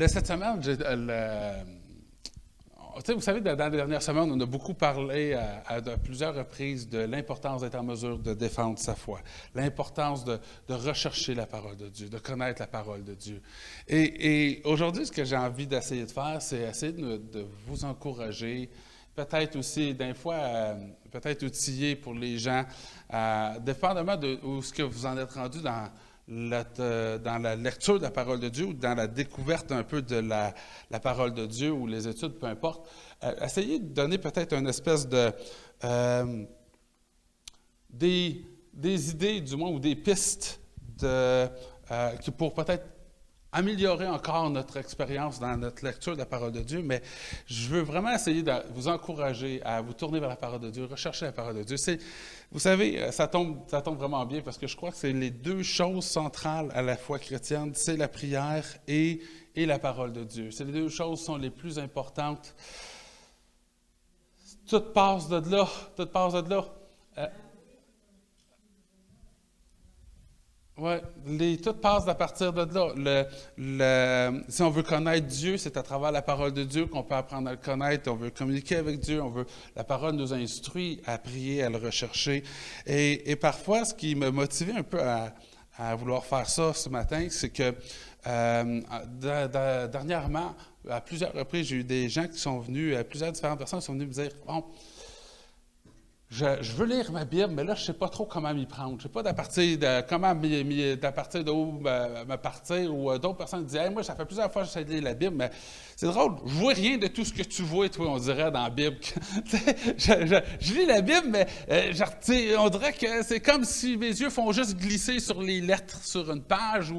Cette semaine, vous savez, dans les dernières semaines, on a beaucoup parlé à plusieurs reprises de l'importance d'être en mesure de défendre sa foi, l'importance de rechercher la parole de Dieu, de connaître la parole de Dieu. Et aujourd'hui, ce que j'ai envie d'essayer de faire, c'est essayer de vous encourager, peut-être aussi, des fois, peut-être outiller pour les gens, dépendamment de où ce que vous en êtes rendu dans la lecture de la parole de Dieu ou dans la découverte un peu de la parole de Dieu ou les études, peu importe, essayez de donner peut-être une espèce de des idées, du moins, ou des pistes pour peut-être améliorer encore notre expérience dans notre lecture de la parole de Dieu, mais je veux vraiment essayer de vous encourager à vous tourner vers la parole de Dieu, rechercher la parole de Dieu. Vous savez, ça tombe vraiment bien parce que je crois que c'est les deux choses centrales à la foi chrétienne, c'est la prière et la parole de Dieu. Ces deux choses sont les plus importantes. Tout passe de là, tout passe de là. Oui, tout passe à partir de là. Si on veut connaître Dieu, c'est à travers la parole de Dieu qu'on peut apprendre à le connaître. On veut communiquer avec Dieu. La parole nous instruit à prier, à le rechercher. Et parfois, ce qui m'a motivé un peu à vouloir faire ça ce matin, c'est que dernièrement, à plusieurs reprises, j'ai eu des gens qui sont venus, plusieurs différentes personnes qui sont venues me dire, bon, je veux lire ma Bible, mais là, je ne sais pas trop comment m'y prendre. Je ne sais pas d'à partir de où me partir. Ou d'autres personnes disent hey, « moi, ça fait plusieurs fois que j'essaie de lire la Bible, mais c'est drôle, je ne vois rien de tout ce que tu vois, toi, on dirait, dans la Bible. je lis la Bible, mais on dirait que c'est comme si mes yeux font juste glisser sur les lettres sur une page.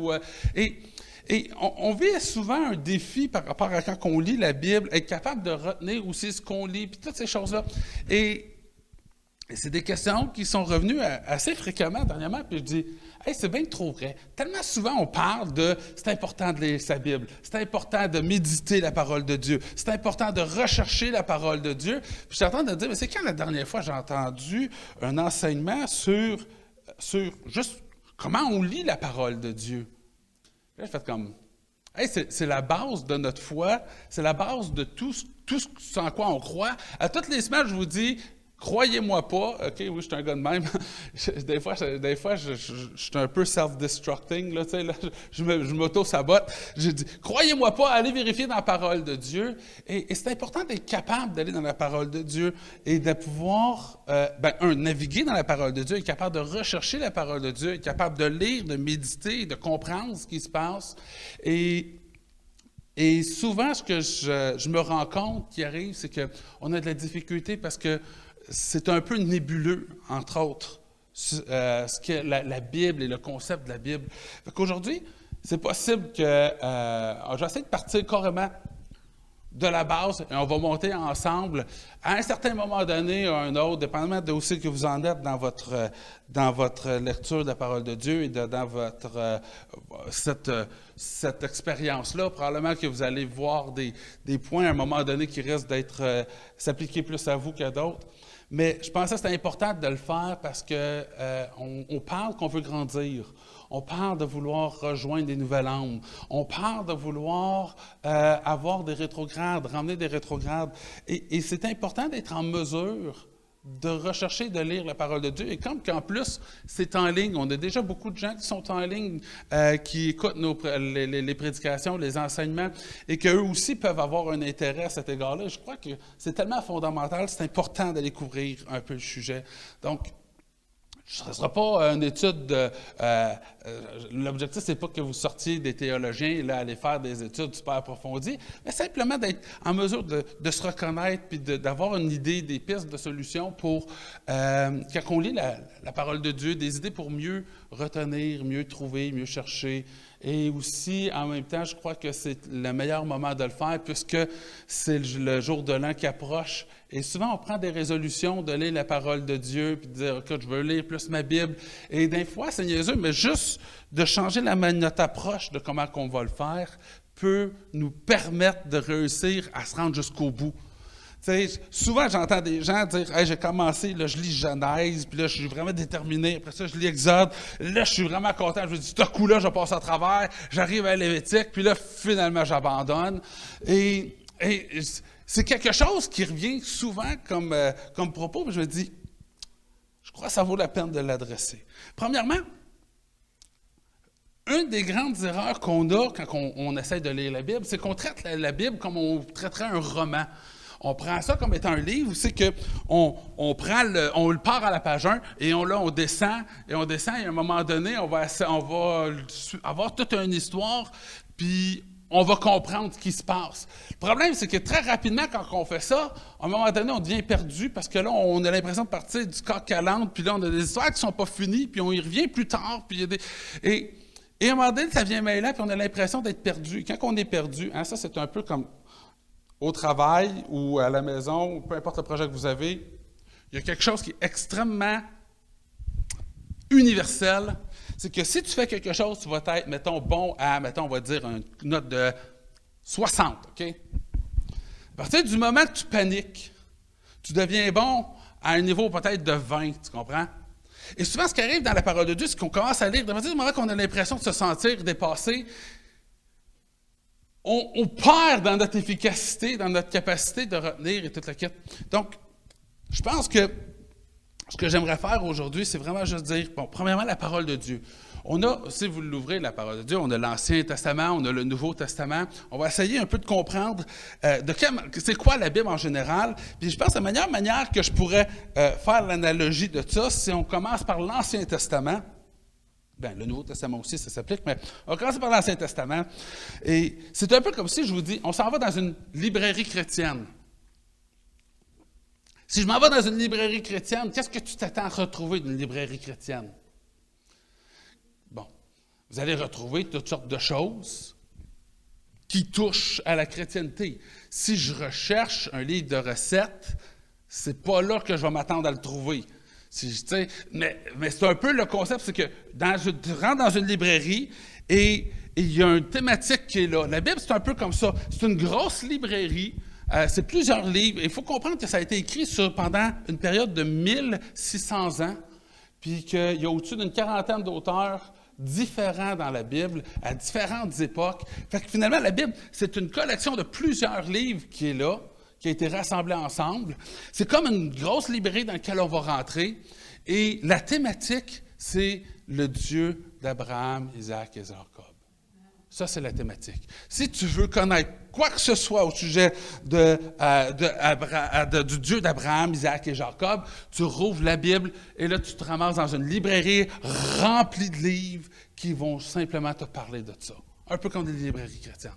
Et on vit souvent un défi par rapport à quand on lit la Bible, être capable de retenir aussi ce qu'on lit, puis toutes ces choses-là. Et c'est des questions qui sont revenues assez fréquemment dernièrement, puis je dis « Hey, c'est bien trop vrai. » Tellement souvent, on parle de « c'est important de lire sa Bible, c'est important de méditer la parole de Dieu, c'est important de rechercher la parole de Dieu. » Puis je suis en train de dire « Mais c'est quand la dernière fois j'ai entendu un enseignement sur juste comment on lit la parole de Dieu? » Là, j'ai fait comme « Hey, c'est la base de notre foi, c'est la base de tout ce en quoi on croit. » À toutes les semaines, je vous dis croyez-moi pas, OK, oui, je suis un gars de même. Des fois, je suis un peu self-destructing, là, tu sais, là, je m'auto-sabote. Je dis, croyez-moi pas, allez vérifier dans la parole de Dieu. Et c'est important d'être capable d'aller dans la parole de Dieu et de pouvoir, naviguer dans la parole de Dieu, être capable de rechercher la parole de Dieu, être capable de lire, de méditer, de comprendre ce qui se passe. Et souvent, ce que je me rends compte qui arrive, c'est qu'on a de la difficulté parce que c'est un peu nébuleux, entre autres, ce qu'est la Bible et le concept de la Bible. Fait qu'aujourd'hui, c'est possible que je vais essayer de partir carrément de la base et on va monter ensemble à un certain moment donné à un autre, dépendamment de où c'est que vous en êtes dans votre lecture de la parole de Dieu et dans votre cette expérience-là. Probablement que vous allez voir des points à un moment donné qui risquent d'être s'appliquer plus à vous qu'à d'autres. Mais je pensais que c'était important de le faire parce que on parle qu'on veut grandir. On parle de vouloir rejoindre des nouvelles âmes. On parle de vouloir avoir des rétrogrades, ramener des rétrogrades. Et c'est important d'être en mesure de rechercher, de lire la parole de Dieu. Et comme qu'en plus, c'est en ligne, on a déjà beaucoup de gens qui sont en ligne, qui écoutent les prédications, les enseignements, et qu'eux aussi peuvent avoir un intérêt à cet égard-là. Je crois que c'est tellement fondamental, c'est important d'aller couvrir un peu le sujet. Donc, ce ne sera pas une étude l'objectif, ce n'est pas que vous sortiez des théologiens et là, aller faire des études super approfondies, mais simplement d'être en mesure de se reconnaître puis d'avoir une idée, des pistes de solutions pour, quand on lit la parole de Dieu, des idées pour mieux retenir, mieux trouver, mieux chercher. Et aussi, en même temps, je crois que c'est le meilleur moment de le faire puisque c'est le jour de l'an qui approche. Et souvent, on prend des résolutions de lire la parole de Dieu puis de dire, OK, je veux lire plus ma Bible. Et des fois, c'est niaiseux, mais juste de changer notre approche de comment on va le faire peut nous permettre de réussir à se rendre jusqu'au bout. Tu sais, souvent, j'entends des gens dire hey, « j'ai commencé, là, je lis Genèse, puis là, je suis vraiment déterminé. Après ça, je lis Exode. Là, je suis vraiment content. Je me dis, tout coup-là, je passe à travers. J'arrive à Lévitique, puis là, finalement, j'abandonne. » Et c'est quelque chose qui revient souvent comme propos, mais je me dis, je crois que ça vaut la peine de l'adresser. Premièrement, une des grandes erreurs qu'on a quand on essaie de lire la Bible, c'est qu'on traite la Bible comme on traiterait un roman. On prend ça comme étant un livre, c'est qu'on on le part à la page 1 et on descend, et à un moment donné, on va avoir toute une histoire, puis on va comprendre ce qui se passe. Le problème, c'est que très rapidement, quand on fait ça, à un moment donné, on devient perdu, parce que là, on a l'impression de partir du coq à l'âne, puis là, on a des histoires qui ne sont pas finies, puis on y revient plus tard, puis et à un moment donné, ça vient mêler, puis on a l'impression d'être perdu. Quand on est perdu, ça c'est un peu comme au travail ou à la maison, ou peu importe le projet que vous avez, il y a quelque chose qui est extrêmement universel. C'est que si tu fais quelque chose, tu vas être, mettons, bon à, mettons, on va dire une note de 60, OK? À partir du moment que tu paniques, tu deviens bon à un niveau peut-être de 20, tu comprends? Et souvent, ce qui arrive dans la parole de Dieu, c'est qu'on commence à lire, à partir du moment qu'on a l'impression de se sentir dépassé, on perd dans notre efficacité, dans notre capacité de retenir et toute la quête. Donc, je pense que ce que j'aimerais faire aujourd'hui, c'est vraiment juste dire, bon, premièrement, la parole de Dieu. On a, si vous l'ouvrez, la parole de Dieu, on a l'Ancien Testament, on a le Nouveau Testament. On va essayer un peu de comprendre c'est quoi la Bible en général. Puis je pense que la meilleure manière que je pourrais faire l'analogie de ça, si on commence par l'Ancien Testament. Bien, le Nouveau Testament aussi, ça s'applique, mais on va commencer par l'Ancien Testament. Et c'est un peu comme si je vous dis, on s'en va dans une librairie chrétienne. Si je m'en vais dans une librairie chrétienne, qu'est-ce que tu t'attends à retrouver d'une librairie chrétienne? Bon, vous allez retrouver toutes sortes de choses qui touchent à la chrétienté. Si je recherche un livre de recettes, c'est pas là que je vais m'attendre à le trouver. Mais c'est un peu le concept, c'est que tu rentres dans une librairie et il y a une thématique qui est là. La Bible, c'est un peu comme ça. C'est une grosse librairie. C'est plusieurs livres. Il faut comprendre que ça a été écrit pendant une période de 1600 ans, puis qu'il y a au-dessus d'une quarantaine d'auteurs différents dans la Bible, à différentes époques. Fait que finalement, la Bible, c'est une collection de plusieurs livres qui est là, qui a été rassemblés ensemble. C'est comme une grosse librairie dans laquelle on va rentrer. Et la thématique, c'est le Dieu d'Abraham, Isaac et Jacob. Ça, c'est la thématique. Si tu veux connaître quoi que ce soit au sujet du Dieu d'Abraham, Isaac et Jacob, tu rouvres la Bible et là, tu te ramasses dans une librairie remplie de livres qui vont simplement te parler de ça. Un peu comme des librairies chrétiennes.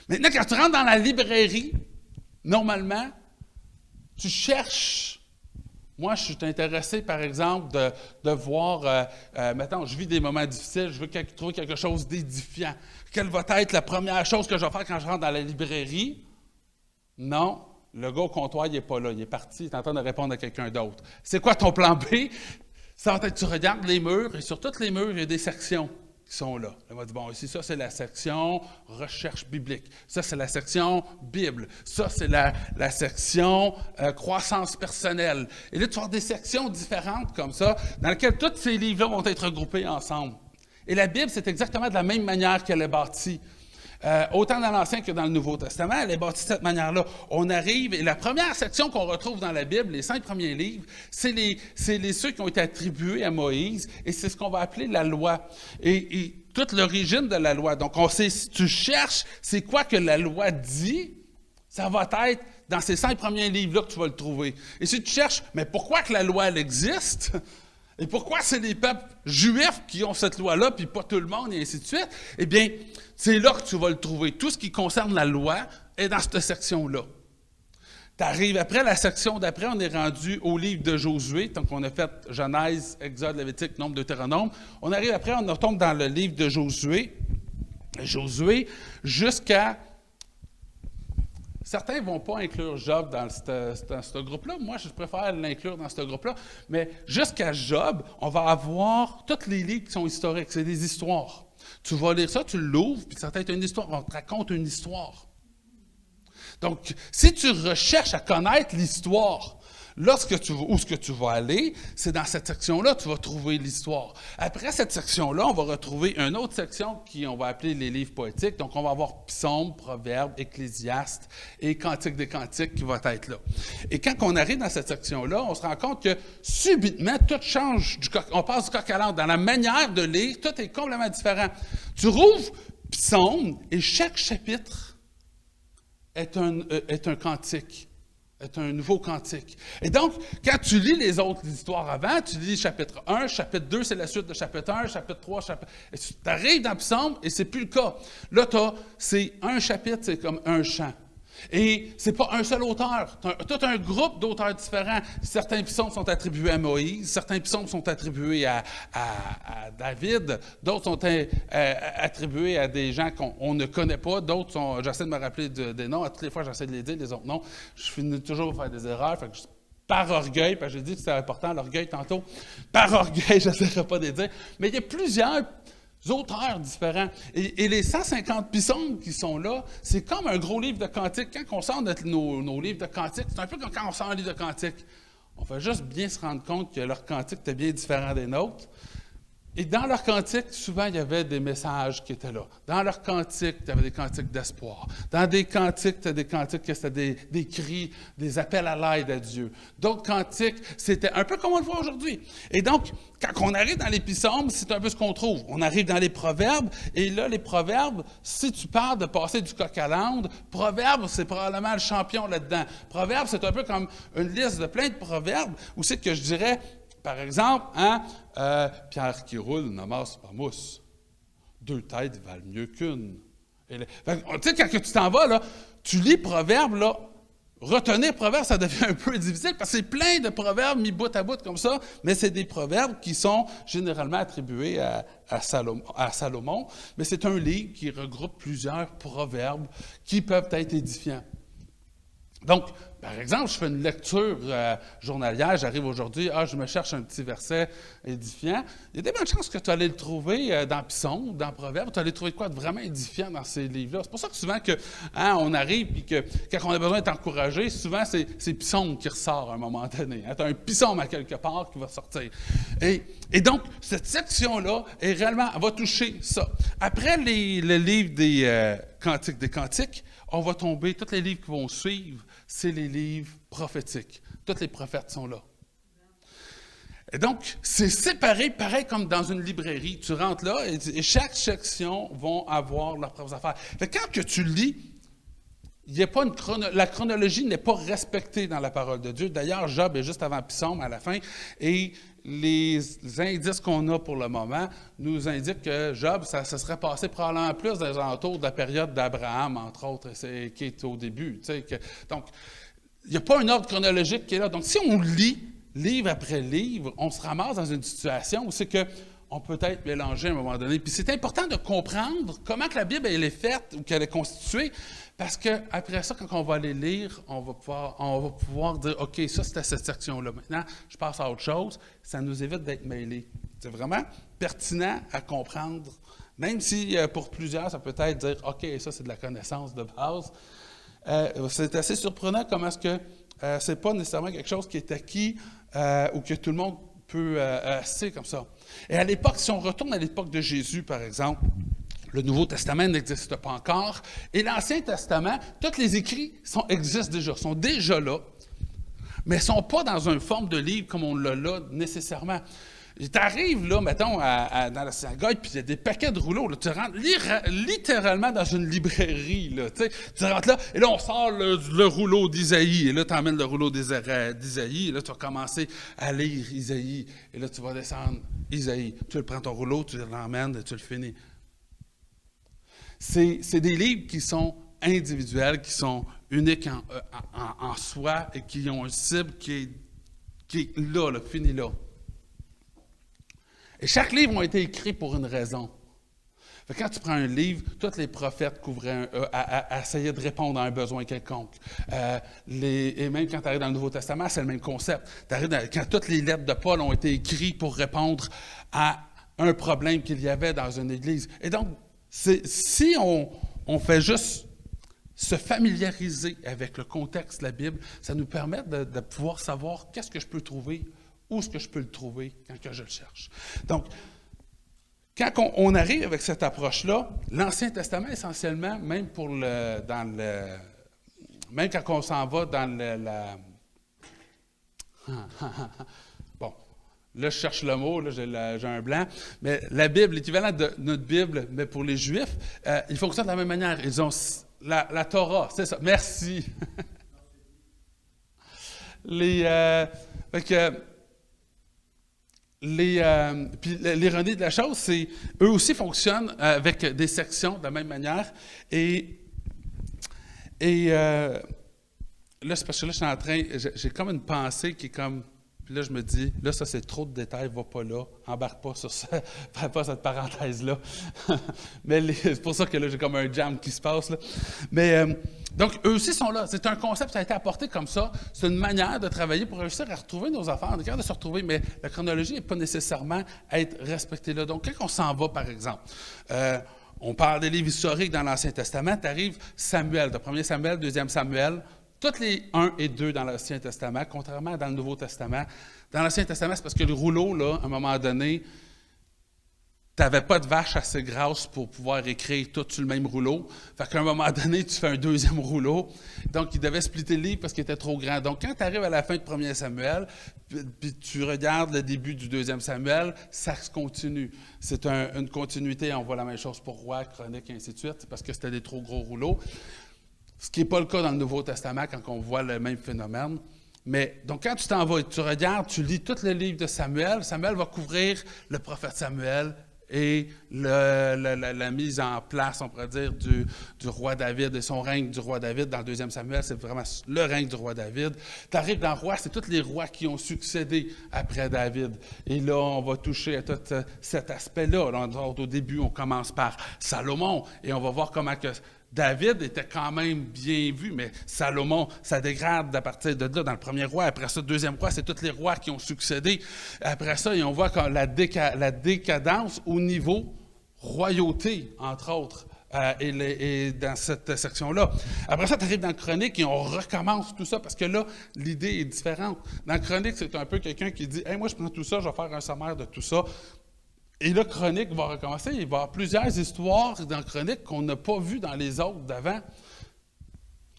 Maintenant, quand tu rentres dans la librairie, normalement, tu cherches. Moi, je suis intéressé, par exemple, de voir, mettons, je vis des moments difficiles, je veux trouver quelque chose d'édifiant. Quelle va être la première chose que je vais faire quand je rentre dans la librairie? Non, le gars au comptoir, il n'est pas là, il est parti, il est en train de répondre à quelqu'un d'autre. C'est quoi ton plan B? Ça va être, tu regardes les murs, et sur tous les murs, il y a des sections qui sont là. On va dire, bon, ici, ça, c'est la section recherche biblique. Ça, c'est la section Bible. Ça, c'est la section croissance personnelle. Et là, tu vas avoir des sections différentes comme ça, dans lesquelles tous ces livres-là vont être regroupés ensemble. Et la Bible, c'est exactement de la même manière qu'elle est bâtie. Autant dans l'Ancien que dans le Nouveau Testament, elle est bâtie de cette manière-là. On arrive, et la première section qu'on retrouve dans la Bible, les 5 premiers livres, c'est ceux qui ont été attribués à Moïse, et c'est ce qu'on va appeler la loi. Et toute l'origine de la loi. Donc, on sait, si tu cherches, c'est quoi que la loi dit, ça va être dans ces 5 premiers livres-là que tu vas le trouver. Et si tu cherches, mais pourquoi que la loi, elle existe? Et pourquoi c'est les peuples juifs qui ont cette loi-là, puis pas tout le monde, et ainsi de suite? Eh bien, c'est là que tu vas le trouver. Tout ce qui concerne la loi est dans cette section-là. Tu arrives après, la section d'après, on est rendu au livre de Josué. Donc, on a fait Genèse, Exode, Lévitique, Nombre, Deutéronome. On arrive après, on retombe dans le livre de Josué. Josué, jusqu'à... Certains ne vont pas inclure Job dans ce groupe-là. Moi, je préfère l'inclure dans ce groupe-là. Mais jusqu'à Job, on va avoir tous les livres qui sont historiques. C'est des histoires. Tu vas lire ça, tu l'ouvres, puis ça va être une histoire. On te raconte une histoire. Donc, si tu recherches à connaître l'histoire, où ce que tu vas aller, c'est dans cette section-là que tu vas trouver l'histoire. Après cette section-là, on va retrouver une autre section qu'on va appeler les livres poétiques. Donc, on va avoir Psaumes, Proverbes, Ecclésiastes et Cantiques des Cantiques qui vont être là. Et quand on arrive dans cette section-là, on se rend compte que subitement, tout change. On passe du coq à l'âne. Dans la manière de lire, tout est complètement différent. Tu rouvres Psaumes et chaque chapitre est un cantique. Est un nouveau cantique. Et donc, quand tu lis les autres histoires avant, tu lis chapitre 1, chapitre 2, c'est la suite de chapitre 1, chapitre 3, chapitre... Et tu arrives dans Psaume et c'est plus le cas. Là, c'est un chapitre, c'est comme un chant. Et c'est pas un seul auteur, tout un groupe d'auteurs différents. Certains psaumes sont attribués à Moïse, certains psaumes sont attribués à David, d'autres sont attribués à des gens qu'on ne connaît pas, d'autres sont, j'essaie de me rappeler des noms, à toutes les fois j'essaie de les dire, les autres noms, je finis toujours par faire des erreurs, fait que par orgueil, parce que j'ai dit que c'était important, l'orgueil tantôt, par orgueil, je n'essaierai pas de les dire, mais il y a plusieurs auteurs différents. Et les 150 psaumes qui sont là, c'est comme un gros livre de cantiques. Quand on sort nos livres de cantiques, c'est un peu comme quand on sort un livre de cantiques. On va juste bien se rendre compte que leur cantique était bien différent des nôtres. Et dans leurs cantiques, souvent, il y avait des messages qui étaient là. Dans leurs cantiques, il y avait des cantiques d'espoir. Dans des cantiques, il y a des cantiques qui étaient des cris, des appels à l'aide à Dieu. D'autres cantiques, c'était un peu comme on le voit aujourd'hui. Et donc, quand on arrive dans les psaumes, c'est un peu ce qu'on trouve. On arrive dans les proverbes, et là, les proverbes, si tu parles de passer du coq à l'âne, proverbes, c'est probablement le champion là-dedans. Proverbes, c'est un peu comme une liste de plein de proverbes, où c'est que je dirais... Par exemple, pierre qui roule n'amasse pas mousse. 2 têtes valent mieux qu'une. Tu sais, quand tu t'en vas, là, tu lis Proverbes, là, retenir Proverbes, ça devient un peu difficile parce que c'est plein de proverbes mis bout à bout comme ça, mais c'est des proverbes qui sont généralement attribués à Salomon, mais c'est un livre qui regroupe plusieurs proverbes qui peuvent être édifiants. Donc, par exemple, je fais une lecture journalière, j'arrive aujourd'hui, je me cherche un petit verset édifiant. Il y a des bonnes chances que tu allais le trouver dans Psaume, dans Proverbes, tu allais trouver quoi de vraiment édifiant dans ces livres-là. C'est pour ça que souvent on arrive et que quand on a besoin d'être encouragé, souvent c'est Psaume qui ressort à un moment donné. Tu as un psaume à quelque part qui va sortir. Et donc, cette section-là elle va toucher ça. Après le livre des Cantiques des Cantiques, on va tomber, tous les livres qui vont suivre, c'est les livres prophétiques. Tous les prophètes sont là. Et donc, c'est séparé, pareil comme dans une librairie. Tu rentres là et chaque section va avoir leurs propres affaires. Fait que quand que tu lis, il y a pas la chronologie n'est pas respectée dans la parole de Dieu. D'ailleurs, Job est juste avant Psaume, à la fin, et les indices qu'on a pour le moment nous indiquent que Job, ça se serait passé probablement plus des alentours de la période d'Abraham, entre autres, qui est au début. Donc, il n'y a pas un ordre chronologique qui est là. Donc, si on lit livre après livre, on se ramasse dans une situation où c'est que on peut être mélangé à un moment donné. Puis c'est important de comprendre comment que la Bible elle est faite ou qu'elle est constituée, parce qu'après ça, quand on va les lire, on va pouvoir dire « OK, ça, c'était cette section-là. Maintenant, je passe à autre chose. » Ça nous évite d'être mêlés. C'est vraiment pertinent à comprendre, même si pour plusieurs, ça peut être dire « OK, ça, c'est de la connaissance de base. » C'est assez surprenant comment est-ce que c'est pas nécessairement quelque chose qui est acquis ou que tout le monde peut sait comme ça. Et à l'époque, si on retourne à l'époque de Jésus, par exemple, le Nouveau Testament n'existe pas encore, et l'Ancien Testament, tous les écrits existent déjà, sont déjà là, mais ne sont pas dans une forme de livre comme on l'a là nécessairement. Tu arrives là, mettons, dans la synagogue, puis il y a des paquets de rouleaux. Là, tu rentres littéralement dans une librairie. Là, tu rentres là, et là, on sort le rouleau d'Isaïe. Et là, tu emmènes le rouleau d'Isaïe. Et là, tu vas commencer à lire Isaïe. Et là, tu vas descendre Isaïe. Tu prends ton rouleau, tu l'emmènes et tu le finis. C'est des livres qui sont individuels, qui sont uniques en soi et qui ont une cible qui est là, fini là. Et chaque livre a été écrit pour une raison. Fait que quand tu prends un livre, tous les prophètes essayaient de répondre à un besoin quelconque. Et même quand tu arrives dans le Nouveau Testament, c'est le même concept. Quand toutes les lettres de Paul ont été écrites pour répondre à un problème qu'il y avait dans une église. Et donc, si on fait juste se familiariser avec le contexte de la Bible, ça nous permet de pouvoir savoir qu'est-ce que je peux trouver, où est-ce que je peux le trouver quand que je le cherche. Donc, quand on arrive avec cette approche-là, l'Ancien Testament, essentiellement, même même quand on s'en va dans bon, là, je cherche le mot, là, j'ai un blanc, mais la Bible, l'équivalent de notre Bible, mais pour les Juifs, ils fonctionnent de la même manière. Ils ont la Torah, c'est ça. Merci. Puis l'ironie de la chose, c'est eux aussi fonctionnent avec des sections de la même manière. Et là, c'est parce que là, je suis en train, j'ai comme une pensée qui est comme, puis là, je me dis, là, ça, c'est trop de détails, va pas là, embarque pas sur ça, fais pas cette parenthèse-là. Mais c'est pour ça que là, j'ai comme un jam qui se passe, là. Mais, donc, eux aussi sont là. C'est un concept qui a été apporté comme ça. C'est une manière de travailler pour réussir à retrouver nos affaires. On est capable de se retrouver, mais la chronologie n'est pas nécessairement à être respectée là. Donc, quand on s'en va, par exemple, on parle des livres historiques dans l'Ancien Testament, tu arrives Samuel, de 1er Samuel, 2e Samuel, toutes les 1 et 2 dans l'Ancien Testament, contrairement à dans le Nouveau Testament. Dans l'Ancien Testament, c'est parce que le rouleau, là, à un moment donné, tu n'avais pas de vache assez grasse pour pouvoir écrire tout sur le même rouleau. Fait qu'à un moment donné, tu fais un deuxième rouleau. Donc, il devait splitter le livre parce qu'il était trop grand. Donc, quand tu arrives à la fin de 1er Samuel, puis tu regardes le début du 2e Samuel, ça se continue. C'est une continuité. On voit la même chose pour Roi, Chronique, et ainsi de suite, parce que c'était des trop gros rouleaux. Ce qui n'est pas le cas dans le Nouveau Testament quand on voit le même phénomène. Mais donc, quand tu t'en vas et tu regardes, tu lis tout le livre de Samuel, Samuel va couvrir le prophète Samuel et la mise en place, on pourrait dire, du roi David et son règne du roi David. Dans le 2e Samuel, c'est vraiment le règne du roi David. Tu arrives dans le roi, c'est tous les rois qui ont succédé après David. Et là, on va toucher à tout cet aspect-là. Au début, on commence par Salomon et on va voir comment que David était quand même bien vu, mais Salomon, ça dégrade à partir de là, dans le premier roi. Après ça, le deuxième roi, c'est tous les rois qui ont succédé. Après ça, et on voit la décadence au niveau royauté, entre autres, et dans cette section-là. Après ça, tu arrives dans le Chronique et on recommence tout ça, parce que là, l'idée est différente. Dans le Chronique, c'est un peu quelqu'un qui dit « Hey, moi, je prends tout ça, je vais faire un sommaire de tout ça. » Et là, Chronique va recommencer. Il va y avoir plusieurs histoires dans Chronique qu'on n'a pas vues dans les autres d'avant,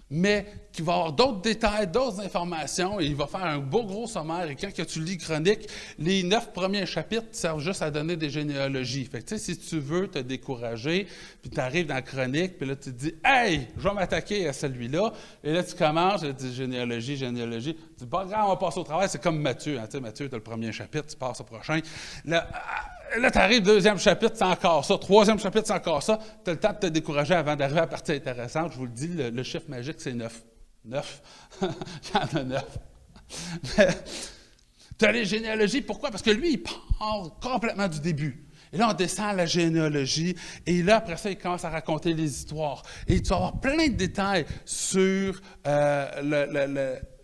mais qui va avoir d'autres détails, d'autres informations, et il va faire un beau gros sommaire. Et quand que tu lis Chronique, les 9 premiers chapitres servent juste à donner des généalogies. Fait que, tu sais, si tu veux te décourager, puis tu arrives dans Chronique, puis là, tu te dis « Hey, je vais m'attaquer à celui-là. » Et là, tu commences, tu dis « Généalogie. » Tu dis « Pas grave, on va passer au travail. » C'est comme Matthieu. Hein, tu sais, Matthieu, tu as le premier chapitre, tu passes au prochain. Là, tu arrives, 2e chapitre, c'est encore ça. 3e chapitre, c'est encore ça. Tu as le temps de te décourager avant d'arriver à la partie intéressante. Je vous le dis, le chiffre magique, c'est 9. 9. Il y en a 9. Tu as les généalogies. Pourquoi? Parce que lui, il part complètement du début. Et là, on descend à la généalogie. Et là, après ça, il commence à raconter les histoires. Et tu vas avoir plein de détails sur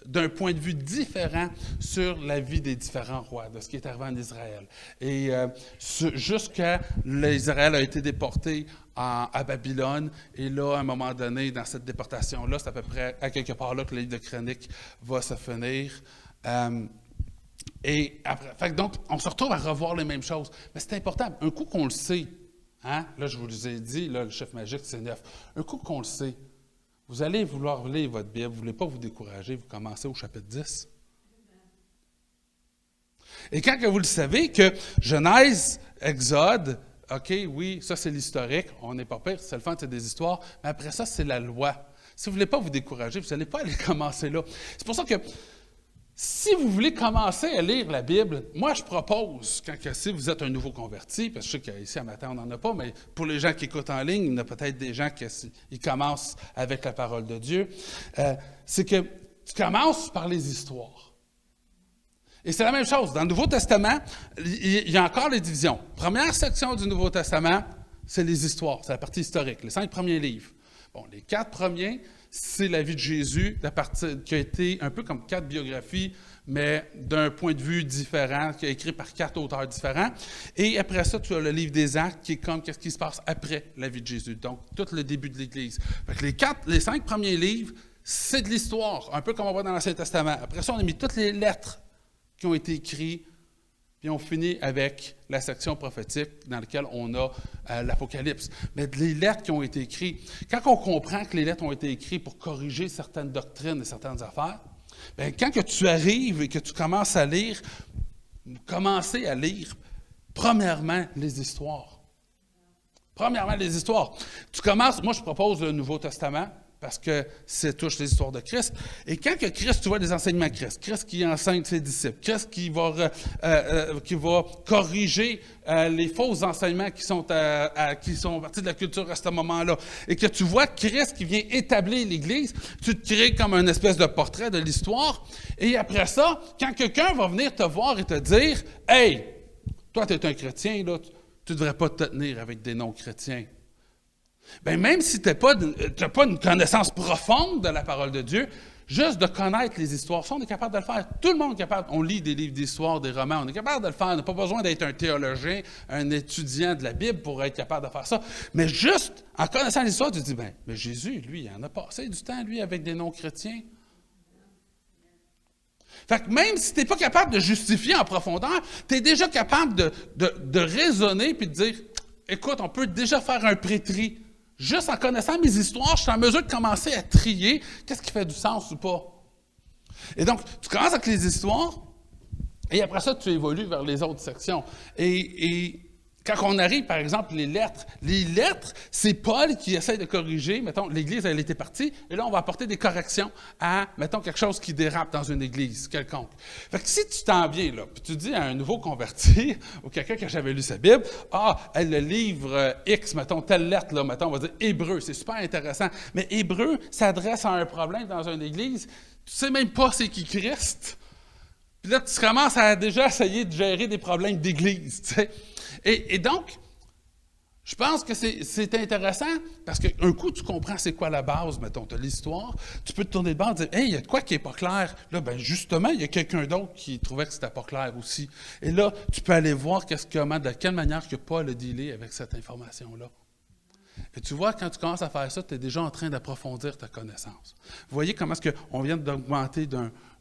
d'un point de vue différent sur la vie des différents rois, de ce qui est arrivé en Israël. Et jusqu'à l'Israël a été déporté à Babylone, et là, à un moment donné, dans cette déportation-là, c'est à peu près à quelque part là que le livre de Chronique va se finir. Et après, donc, on se retrouve à revoir les mêmes choses. Mais c'est important, un coup qu'on le sait, hein, là, je vous ai dit, là, le chiffre magique, c'est 9. Un coup qu'on le sait, vous allez vouloir lire votre Bible, vous ne voulez pas vous décourager, vous commencez au chapitre 10. Et quand que vous le savez que Genèse, Exode, OK, oui, ça c'est l'historique, on n'est pas pire, c'est le fun, c'est des histoires, mais après ça, c'est la loi. Si vous ne voulez pas vous décourager, vous n'allez pas aller commencer là. C'est pour ça que si vous voulez commencer à lire la Bible, moi je propose, si vous êtes un nouveau converti, parce que je sais qu'ici à matin on n'en a pas, mais pour les gens qui écoutent en ligne, il y en a peut-être des gens qui commencent avec la parole de Dieu, c'est que tu commences par les histoires. Et c'est la même chose. Dans le Nouveau Testament, il y a encore les divisions. Première section du Nouveau Testament, c'est les histoires, c'est la partie historique, les 5 premiers livres. Bon, les 4 premiers, c'est la vie de Jésus, qui a été un peu comme 4 biographies, mais d'un point de vue différent, qui est écrit par 4 auteurs différents. Et après ça, tu as le livre des Actes, qui est comme qu'est-ce qui se passe après la vie de Jésus. Donc, tout le début de l'Église. Fait que les 5 premiers livres, c'est de l'histoire, un peu comme on voit dans l'Ancien Testament. Après ça, on a mis toutes les lettres qui ont été écrites, puis on finit avec la section prophétique dans laquelle on a l'Apocalypse. Mais les lettres qui ont été écrites, quand on comprend que les lettres ont été écrites pour corriger certaines doctrines et certaines affaires, bien, quand que tu arrives et que tu commences à lire, commencez à lire, premièrement, les histoires. Premièrement, les histoires. Tu commences, moi je propose le Nouveau Testament, parce que ça touche les histoires de Christ. Et quand que Christ, tu vois les enseignements de Christ, Christ qui enseigne ses disciples, Christ qui va corriger les faux enseignements qui sont partis de la culture à ce moment-là, et que tu vois Christ qui vient établir l'Église, tu te crées comme une espèce de portrait de l'histoire, et après ça, quand quelqu'un va venir te voir et te dire « Hey, toi, tu es un chrétien, là, tu ne devrais pas te tenir avec des non-chrétiens. » Bien, même si tu n'as pas une connaissance profonde de la parole de Dieu, juste de connaître les histoires, ça, on est capable de le faire. Tout le monde est capable. On lit des livres d'histoire, des romans, on est capable de le faire. On n'a pas besoin d'être un théologien, un étudiant de la Bible pour être capable de faire ça. Mais juste en connaissant l'histoire, tu te dis, bien, mais Jésus, lui, il en a passé du temps, lui, avec des non-chrétiens. Fait que même si tu n'es pas capable de justifier en profondeur, tu es déjà capable de raisonner puis de dire, écoute, on peut déjà faire un pré-tri. Juste en connaissant mes histoires, je suis en mesure de commencer à trier qu'est-ce qui fait du sens ou pas. Et donc, tu commences avec les histoires, et après ça, tu évolues vers les autres sections. Et quand on arrive, par exemple, les lettres, c'est Paul qui essaie de corriger, mettons, l'Église, elle était partie, et là, on va apporter des corrections à, mettons, quelque chose qui dérape dans une Église quelconque. Fait que si tu t'en viens, là, puis tu dis à un nouveau converti, ou quelqu'un qui a jamais lu sa Bible, le livre X, mettons, telle lettre, là, mettons, on va dire Hébreu, c'est super intéressant, mais Hébreu s'adresse à un problème dans une Église, tu sais même pas c'est qui Christ. Puis là, tu commences à déjà essayer de gérer des problèmes d'Église, tu sais. Et donc, je pense que c'est intéressant parce qu'un coup, tu comprends c'est quoi la base, mettons, tu as l'histoire, tu peux te tourner de bord et dire « Hey, il y a de quoi qui n'est pas clair. » Là, bien, justement, il y a quelqu'un d'autre qui trouvait que c'était pas clair aussi. Et là, tu peux aller voir de quelle manière que Paul a dealé avec cette information-là. Et tu vois, quand tu commences à faire ça, tu es déjà en train d'approfondir ta connaissance. Vous voyez comment est-ce qu'on vient d'augmenter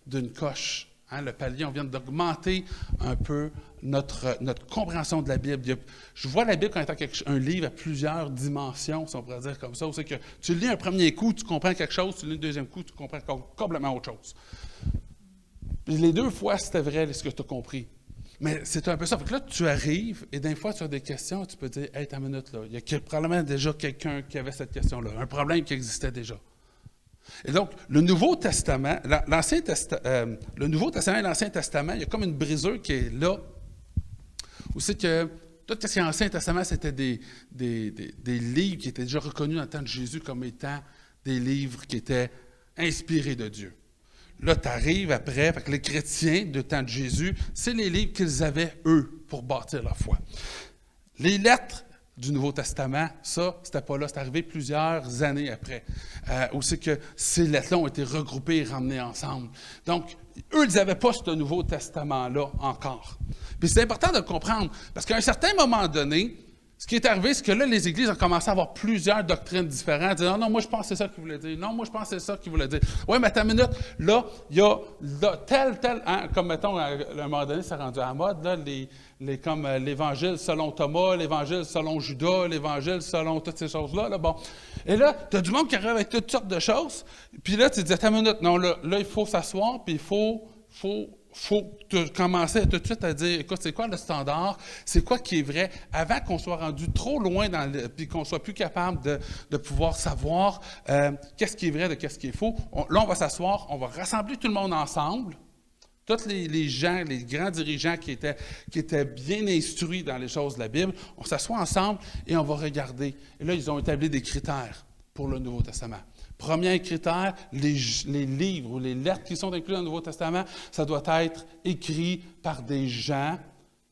d'une coche. Hein, le palier, on vient d'augmenter un peu notre compréhension de la Bible. Je vois la Bible comme étant un livre à plusieurs dimensions, si on pourrait dire comme ça. C'est que tu lis un premier coup, tu comprends quelque chose, tu lis un deuxième coup, tu comprends complètement autre chose. Puis les 2 fois, c'était vrai ce que tu as compris. Mais c'est un peu ça. Fait que là, tu arrives et des fois, tu as des questions, tu peux dire « Hey, t'as une minute, là. Il y a probablement déjà quelqu'un qui avait cette question-là, un problème qui existait déjà. » Et donc, le Nouveau Testament, le Nouveau Testament et l'Ancien Testament, il y a comme une brisure qui est là, où c'est que tout ce qui est l'Ancien Testament, c'était des livres qui étaient déjà reconnus dans le temps de Jésus comme étant des livres qui étaient inspirés de Dieu. Là, tu arrives après, fait que les chrétiens du temps de Jésus, c'est les livres qu'ils avaient, eux, pour bâtir leur foi. Les lettres du Nouveau Testament, ça, c'était pas là, c'est arrivé plusieurs années après, où c'est que ces lettres-là ont été regroupées et ramenées ensemble. Donc, eux, ils n'avaient pas ce Nouveau Testament-là encore. Puis c'est important de le comprendre, parce qu'à un certain moment donné, ce qui est arrivé, c'est que là, les églises ont commencé à avoir plusieurs doctrines différentes. Dire, non, moi, je pense que c'est ça qu'il voulait dire. Non, moi, je pense que c'est ça qu'il voulait dire. Oui, mais attends une minute. Là, il y a tel, hein, comme, mettons, à un moment donné, c'est rendu à la mode, là, comme l'Évangile selon Thomas, l'Évangile selon Judas, l'Évangile selon toutes ces choses-là. Là, bon. Et là, tu as du monde qui arrive avec toutes sortes de choses. Puis là, tu te dis, attends une minute. Non, là il faut s'asseoir, puis il faut commencer tout de suite à dire, écoute, c'est quoi le standard? C'est quoi qui est vrai? Avant qu'on soit rendu trop loin puis qu'on soit plus capable de pouvoir savoir qu'est-ce qui est vrai de qu'est-ce qui est faux. Là, on va s'asseoir, on va rassembler tout le monde ensemble. Tous les gens, les grands dirigeants qui étaient bien instruits dans les choses de la Bible, on s'assoit ensemble et on va regarder. Et là, ils ont établi des critères pour le Nouveau Testament. Premier critère, les livres ou les lettres qui sont inclus dans le Nouveau Testament, ça doit être écrit par des gens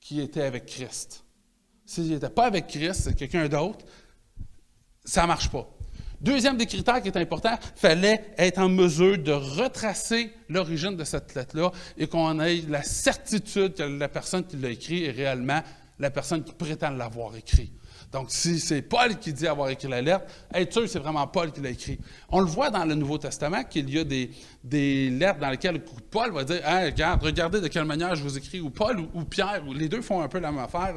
qui étaient avec Christ. S'ils n'étaient pas avec Christ, c'est quelqu'un d'autre, ça ne marche pas. Deuxième des critères qui est important, il fallait être en mesure de retracer l'origine de cette lettre-là et qu'on ait la certitude que la personne qui l'a écrit est réellement la personne qui prétend l'avoir écrit. Donc, si c'est Paul qui dit avoir écrit la lettre, être sûr que c'est vraiment Paul qui l'a écrit. On le voit dans le Nouveau Testament qu'il y a des lettres dans lesquelles Paul va dire hey, « regardez de quelle manière je vous écris », ou Paul ou Pierre, ou les deux font un peu la même affaire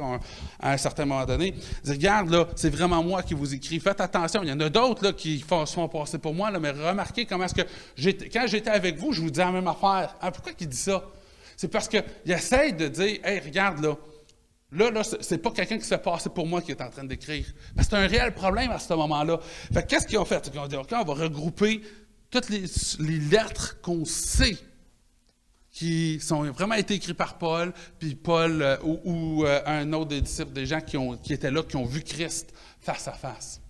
à un certain moment donné. Dire « Regarde, là, c'est vraiment moi qui vous écris. Faites attention, il y en a d'autres là, qui se font passer pour moi, là, mais remarquez comment est-ce que quand j'étais avec vous, je vous dis la même affaire. Ah, pourquoi il dit ça? C'est parce qu'il essaie de dire « Hey, regarde, là, Là, c'est pas quelqu'un qui se fait passer pour moi qui est en train d'écrire. C'est un réel problème à ce moment-là. Fait qu'est-ce qu'ils ont fait? Ils ont dit, OK, on va regrouper toutes les lettres qu'on sait qui sont vraiment été écrites par Paul, puis Paul ou un autre des disciples, des gens qui étaient là, qui ont vu Christ face à face.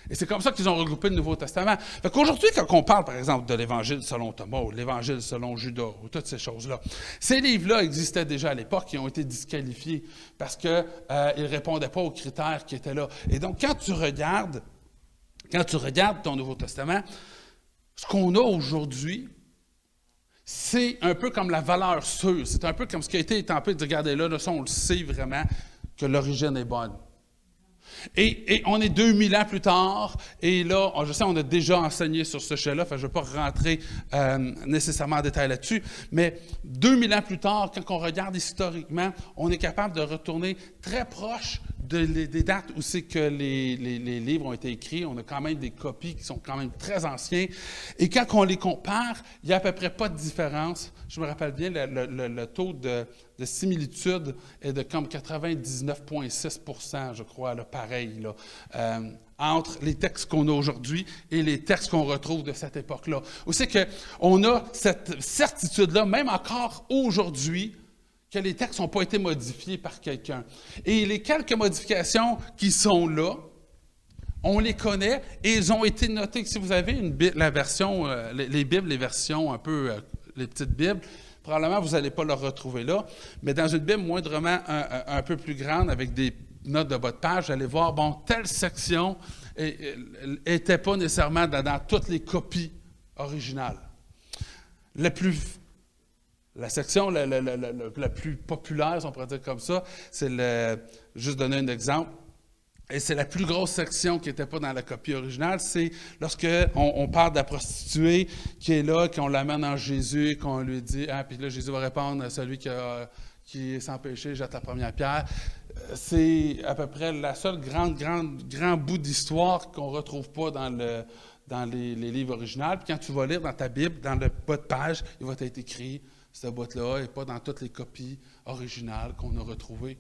Et c'est comme ça qu'ils ont regroupé le Nouveau Testament. Fait qu'aujourd'hui, quand on parle, par exemple, de l'Évangile selon Thomas, ou l'Évangile selon Judas, ou toutes ces choses-là, ces livres-là existaient déjà à l'époque, ils ont été disqualifiés parce qu'ils ne répondaient pas aux critères qui étaient là. Et donc, quand tu regardes ton Nouveau Testament, ce qu'on a aujourd'hui, c'est un peu comme la valeur sûre. C'est un peu comme ce qui a été étampé de dire, regardez là, ça, on le sait vraiment que l'origine est bonne. Et on est 2000 ans plus tard, et là, je sais, on a déjà enseigné sur ce sujet-là, je ne vais pas rentrer nécessairement en détail là-dessus, mais 2000 ans plus tard, quand on regarde historiquement, on est capable de retourner très proche des dates où c'est que les livres ont été écrits. On a quand même des copies qui sont quand même très anciennes. Et quand on les compare, il n'y a à peu près pas de différence. Je me rappelle bien, le taux de similitude est de comme 99,6 %, je crois, là, pareil, là, entre les textes qu'on a aujourd'hui et les textes qu'on retrouve de cette époque-là. Où c'est qu'on a cette certitude-là, même encore aujourd'hui, que les textes n'ont pas été modifiés par quelqu'un. Et les quelques modifications qui sont là, on les connaît et ils ont été notés. Si vous avez la version, les Bibles, les versions un peu, les petites Bibles, probablement vous n'allez pas le retrouver là, mais dans une Bible moindrement un peu plus grande avec des notes de bas de page, vous allez voir, bon, telle section n'était pas nécessairement dans toutes les copies originales. La section la plus populaire, si on pourrait dire comme ça, c'est juste donner un exemple, et c'est la plus grosse section qui n'était pas dans la copie originale, c'est lorsque on parle de la prostituée qui est là, qu'on l'amène en Jésus, et qu'on lui dit, ah, puis là, Jésus va répondre à celui qui est sans péché, jette la première pierre. C'est à peu près la seule grand bout d'histoire qu'on ne retrouve pas dans les livres originaux. Puis quand tu vas lire dans ta Bible, dans le bas de page, il va être écrit cette boîte-là et pas dans toutes les copies originales qu'on a retrouvées.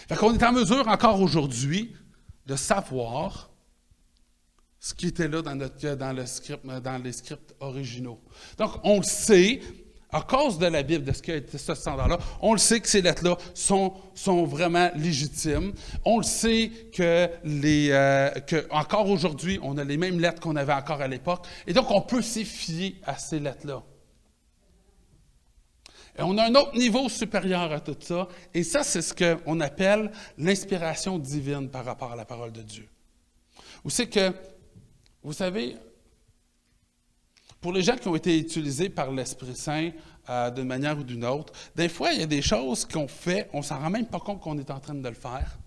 Fait qu'on est en mesure encore aujourd'hui de savoir ce qui était là dans les scripts originaux. Donc, on le sait, à cause de la Bible, de ce qui a été ce standard-là, on le sait que ces lettres-là sont vraiment légitimes. On le sait que encore aujourd'hui, on a les mêmes lettres qu'on avait encore à l'époque. Et donc, on peut s'y fier à ces lettres-là. Et on a un autre niveau supérieur à tout ça, et ça, c'est ce qu'on appelle l'inspiration divine par rapport à la parole de Dieu. Où c'est que, vous savez, pour les gens qui ont été utilisés par l'Esprit Saint d'une manière ou d'une autre, des fois, il y a des choses qu'on fait, on ne s'en rend même pas compte qu'on est en train de le faire.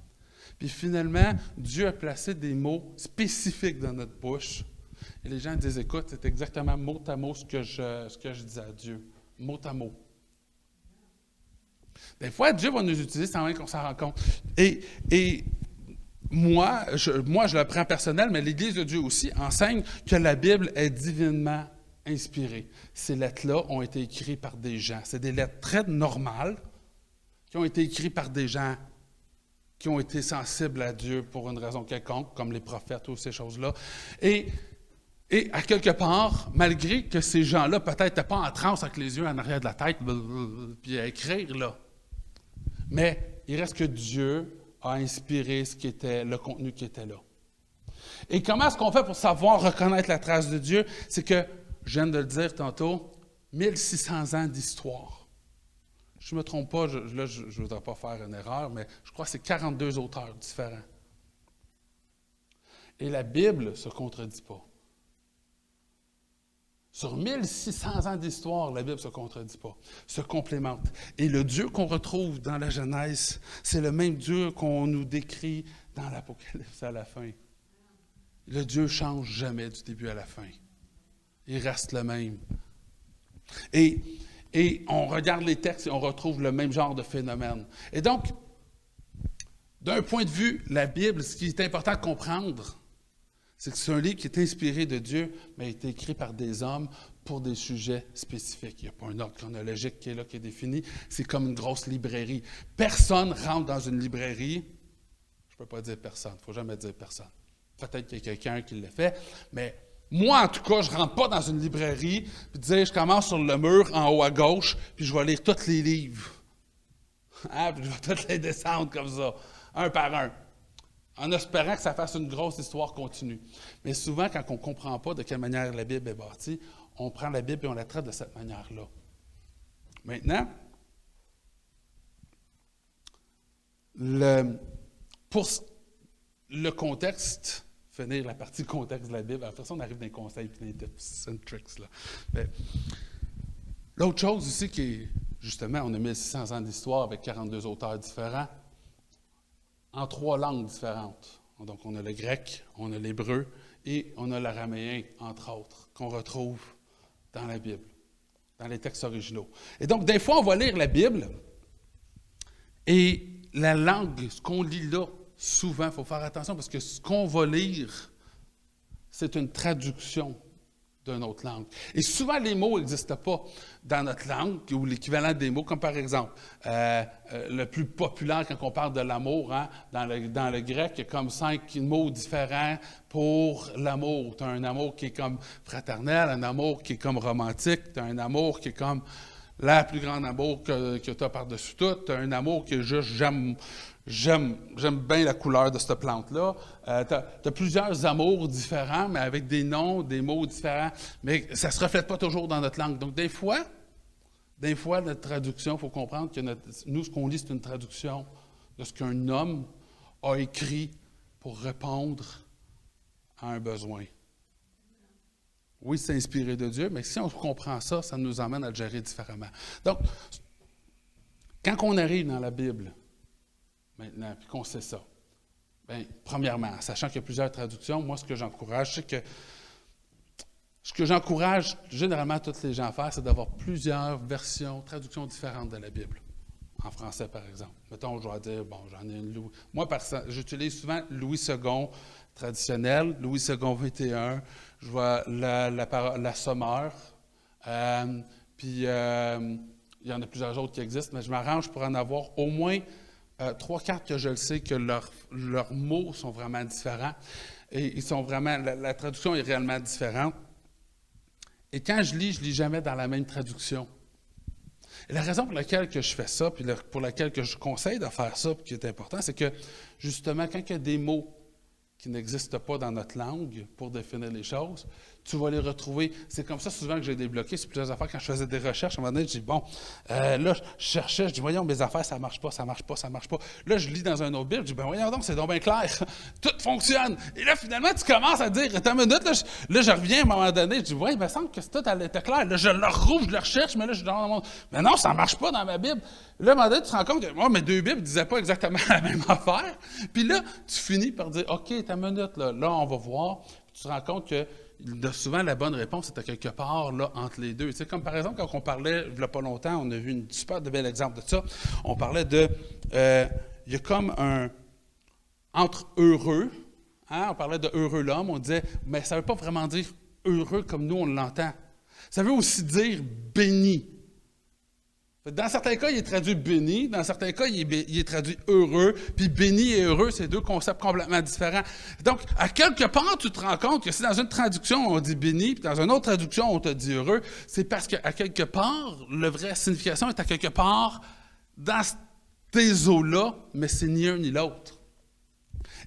Puis finalement, Dieu a placé des mots spécifiques dans notre bouche. Et les gens disent, écoute, c'est exactement mot à mot ce que je dis à Dieu. Mot à mot. Des fois, Dieu va nous utiliser sans même qu'on s'en rende compte. Et moi, je le prends personnel, mais l'Église de Dieu aussi enseigne que la Bible est divinement inspirée. Ces lettres-là ont été écrites par des gens. C'est des lettres très normales qui ont été écrites par des gens qui ont été sensibles à Dieu pour une raison quelconque, comme les prophètes ou ces choses-là. Et à quelque part, malgré que ces gens-là peut-être n'étaient pas en transe avec les yeux en arrière de la tête, puis à écrire, là, mais il reste que Dieu a inspiré ce qui était, le contenu qui était là. Et comment est-ce qu'on fait pour savoir reconnaître la trace de Dieu? C'est que, je viens de le dire tantôt, 1600 ans d'histoire. Je ne me trompe pas, je ne voudrais pas faire une erreur, mais je crois que c'est 42 auteurs différents. Et la Bible ne se contredit pas. Sur 1600 ans d'histoire, la Bible ne se contredit pas, se complémente. Et le Dieu qu'on retrouve dans la Genèse, c'est le même Dieu qu'on nous décrit dans l'Apocalypse à la fin. Le Dieu ne change jamais du début à la fin. Il reste le même. Et on regarde les textes et on retrouve le même genre de phénomène. Et donc, d'un point de vue, la Bible, ce qui est important de comprendre, c'est que c'est un livre qui est inspiré de Dieu, mais a été écrit par des hommes pour des sujets spécifiques. Il n'y a pas un ordre chronologique qui est là, qui est défini. C'est comme une grosse librairie. Personne rentre dans une librairie. Je ne peux pas dire personne. Il ne faut jamais dire personne. Peut-être qu'il y a quelqu'un qui le fait, mais moi, en tout cas, je ne rentre pas dans une librairie puis dire, je commence sur le mur en haut à gauche, puis je vais lire tous les livres. Hein? Puis je vais tous les descendre comme ça, un par un, en espérant que ça fasse une grosse histoire continue. Mais souvent, quand on ne comprend pas de quelle manière la Bible est bâtie, on prend la Bible et on la traite de cette manière-là. Maintenant, pour le contexte, finir la partie contexte de la Bible, après ça, on arrive dans les conseils et dans les tips and tricks. Là. L'autre chose aussi qui est, justement, on a 1600 ans d'histoire avec 42 auteurs différents, en 3 langues différentes. Donc, on a le grec, on a l'hébreu et on a l'araméen, entre autres, qu'on retrouve dans la Bible, dans les textes originaux. Et donc, des fois, on va lire la Bible et la langue, ce qu'on lit là, souvent, il faut faire attention parce que ce qu'on va lire, c'est une traduction d'une autre langue. Et souvent, les mots n'existent pas dans notre langue ou l'équivalent des mots, comme par exemple, le plus populaire quand on parle de l'amour, hein, dans le grec, il y a comme 5 mots différents pour l'amour. Tu as un amour qui est comme fraternel, un amour qui est comme romantique, tu as un amour qui est comme la plus grande amour que tu as par-dessus tout, tu as un amour que juste j'aime bien la couleur de cette plante-là. Tu as plusieurs amours différents, mais avec des noms, des mots différents, mais ça ne se reflète pas toujours dans notre langue. Donc, des fois, notre traduction, il faut comprendre que nous, ce qu'on lit, c'est une traduction de ce qu'un homme a écrit pour répondre à un besoin. Oui, c'est inspiré de Dieu, mais si on comprend ça, ça nous emmène à le gérer différemment. Donc, quand on arrive dans la Bible, maintenant, puis qu'on sait ça, bien, premièrement, sachant qu'il y a plusieurs traductions, moi, ce que j'encourage généralement toutes les gens à faire, c'est d'avoir plusieurs versions, traductions différentes de la Bible. En français, par exemple. Mettons, je vais dire, bon, j'en ai une Louis. Moi, j'utilise souvent Louis II traditionnel, Louis II 21, je vois la Sommeur, puis il y en a plusieurs autres qui existent, mais je m'arrange pour en avoir au moins 3-4 que je le sais que leurs mots sont vraiment différents et ils sont vraiment, la traduction est réellement différente. Et quand je lis jamais dans la même traduction. Et la raison pour laquelle que je fais ça, puis pour laquelle que je conseille de faire ça, puis qui est important, c'est que justement, quand il y a des mots qui n'existent pas dans notre langue pour définir les choses, tu vas les retrouver. C'est comme ça souvent que j'ai débloqué sur plusieurs affaires. Quand je faisais des recherches, à un moment donné, je dis, bon, là, je cherchais, je dis, voyons, mes affaires, ça marche pas. Là, je lis dans un autre Bible, je dis, ben voyons donc, c'est donc bien clair. Tout fonctionne. Et là, finalement, tu commences à dire, attends une minute, là, je reviens à un moment donné, je dis, ouais, il me semble que tout était clair. Là, je le rouvre, je le recherche, mais là, je dis, mais non, ça marche pas dans ma Bible. Là, à un moment donné, tu te rends compte que, moi, mes 2 Bibles ne disaient pas exactement la même affaire. Puis là, tu finis par dire, OK, attends une minute, là, on va voir. Puis tu te rends compte que souvent, la bonne réponse était quelque part là, entre les deux. Tu sais, comme par exemple, quand on parlait, il n'y a pas longtemps, on a vu une super bel exemple de ça. On parlait de, il y a comme un, entre heureux, hein, on parlait de heureux l'homme, on disait, mais ça ne veut pas vraiment dire heureux comme nous on l'entend. Ça veut aussi dire béni. Dans certains cas, il est traduit béni, dans certains cas, il est traduit heureux, puis béni et heureux, c'est 2 concepts complètement différents. Donc, à quelque part, tu te rends compte que si dans une traduction, on dit béni, puis dans une autre traduction, on te dit heureux, c'est parce qu'à quelque part, la vraie signification est à quelque part dans ces eaux-là, mais c'est ni un ni l'autre.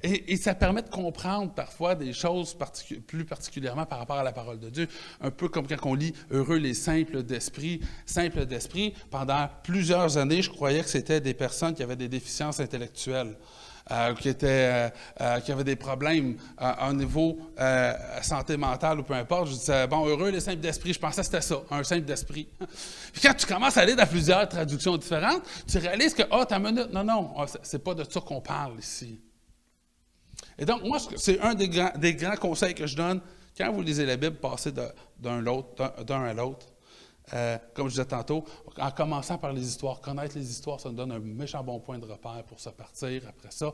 Et ça permet de comprendre parfois des choses plus particulièrement par rapport à la parole de Dieu. Un peu comme quand on lit « Heureux les simples d'esprit ». Simples d'esprit, pendant plusieurs années, je croyais que c'était des personnes qui avaient des déficiences intellectuelles. qui avait des problèmes au niveau santé mentale ou peu importe, je disais, bon, heureux les simples d'esprit, je pensais que c'était ça, un simple d'esprit. Puis quand tu commences à aller dans plusieurs traductions différentes, tu réalises que, t'as une minute, non, c'est pas de ça qu'on parle ici. Et donc, moi, c'est un des grands conseils que je donne. Quand vous lisez la Bible, passez d'un à l'autre. Comme je disais tantôt, en commençant par les histoires, connaître les histoires, ça nous donne un méchant bon point de repère pour se partir. Après ça,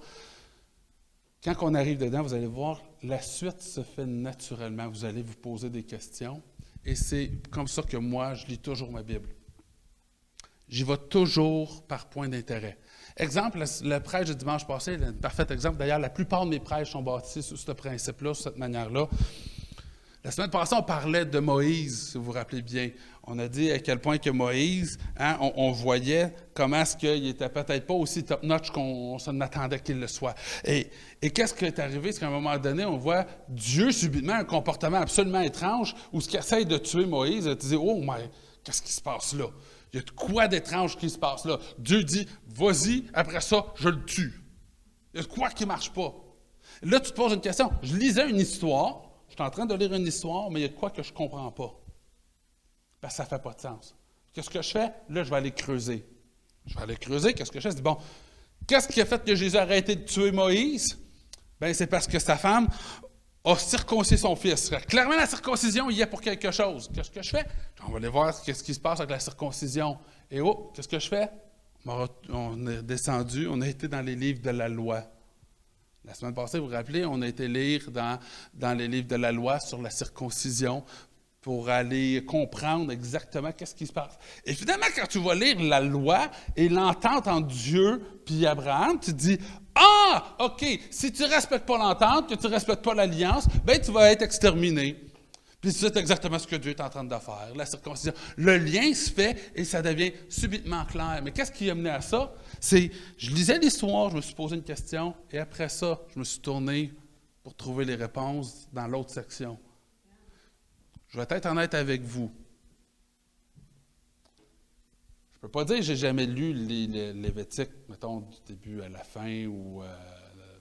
quand on arrive dedans, vous allez voir, la suite se fait naturellement. Vous allez vous poser des questions. Et c'est comme ça que moi, je lis toujours ma Bible. J'y vais toujours par point d'intérêt. Exemple, le prêche du dimanche passé, un parfait exemple. D'ailleurs, la plupart de mes prêches sont bâtis sur ce principe-là, sur cette manière-là. La semaine passée, on parlait de Moïse, si vous vous rappelez bien. On a dit à quel point que Moïse, on voyait comment est-ce qu'il n'était peut-être pas aussi top-notch qu'on s'en attendait qu'il le soit. Et qu'est-ce qui est arrivé? C'est qu'à un moment donné, on voit Dieu subitement un comportement absolument étrange où ce qui essaie de tuer Moïse, tu dis, oh, mais qu'est-ce qui se passe là? Il y a de quoi d'étrange qui se passe là? Dieu dit, vas-y, après ça, je le tue. Il y a de quoi qui ne marche pas. Là, tu te poses une question. Je lisais une histoire, je suis en train de lire une histoire, mais il y a de quoi que je ne comprends pas. Parce que ça ne fait pas de sens. Qu'est-ce que je fais? Là, je vais aller creuser. Qu'est-ce que je fais? Je dis, bon, qu'est-ce qui a fait que Jésus a arrêté de tuer Moïse? Bien, c'est parce que sa femme a circoncis son fils. Clairement, la circoncision, il y est pour quelque chose. Qu'est-ce que je fais? On va aller voir ce qui se passe avec la circoncision. Et qu'est-ce que je fais? On est descendu, on a été dans les livres de la loi. La semaine passée, vous vous rappelez, on a été lire dans les livres de la loi sur la circoncision pour aller comprendre exactement qu'est-ce qui se passe. Et finalement, quand tu vas lire la loi et l'entente entre Dieu et Abraham, tu te dis, ah, OK, si tu ne respectes pas l'entente, que tu ne respectes pas l'alliance, bien, tu vas être exterminé. Puis c'est exactement ce que Dieu est en train de faire, la circoncision. Le lien se fait et ça devient subitement clair. Mais qu'est-ce qui a mené à ça? Je lisais l'histoire, je me suis posé une question, et après ça, je me suis tourné pour trouver les réponses dans l'autre section. Je vais être honnête avec vous. Je ne peux pas dire que je n'ai jamais lu les Lévitique, mettons, du début à la fin, ou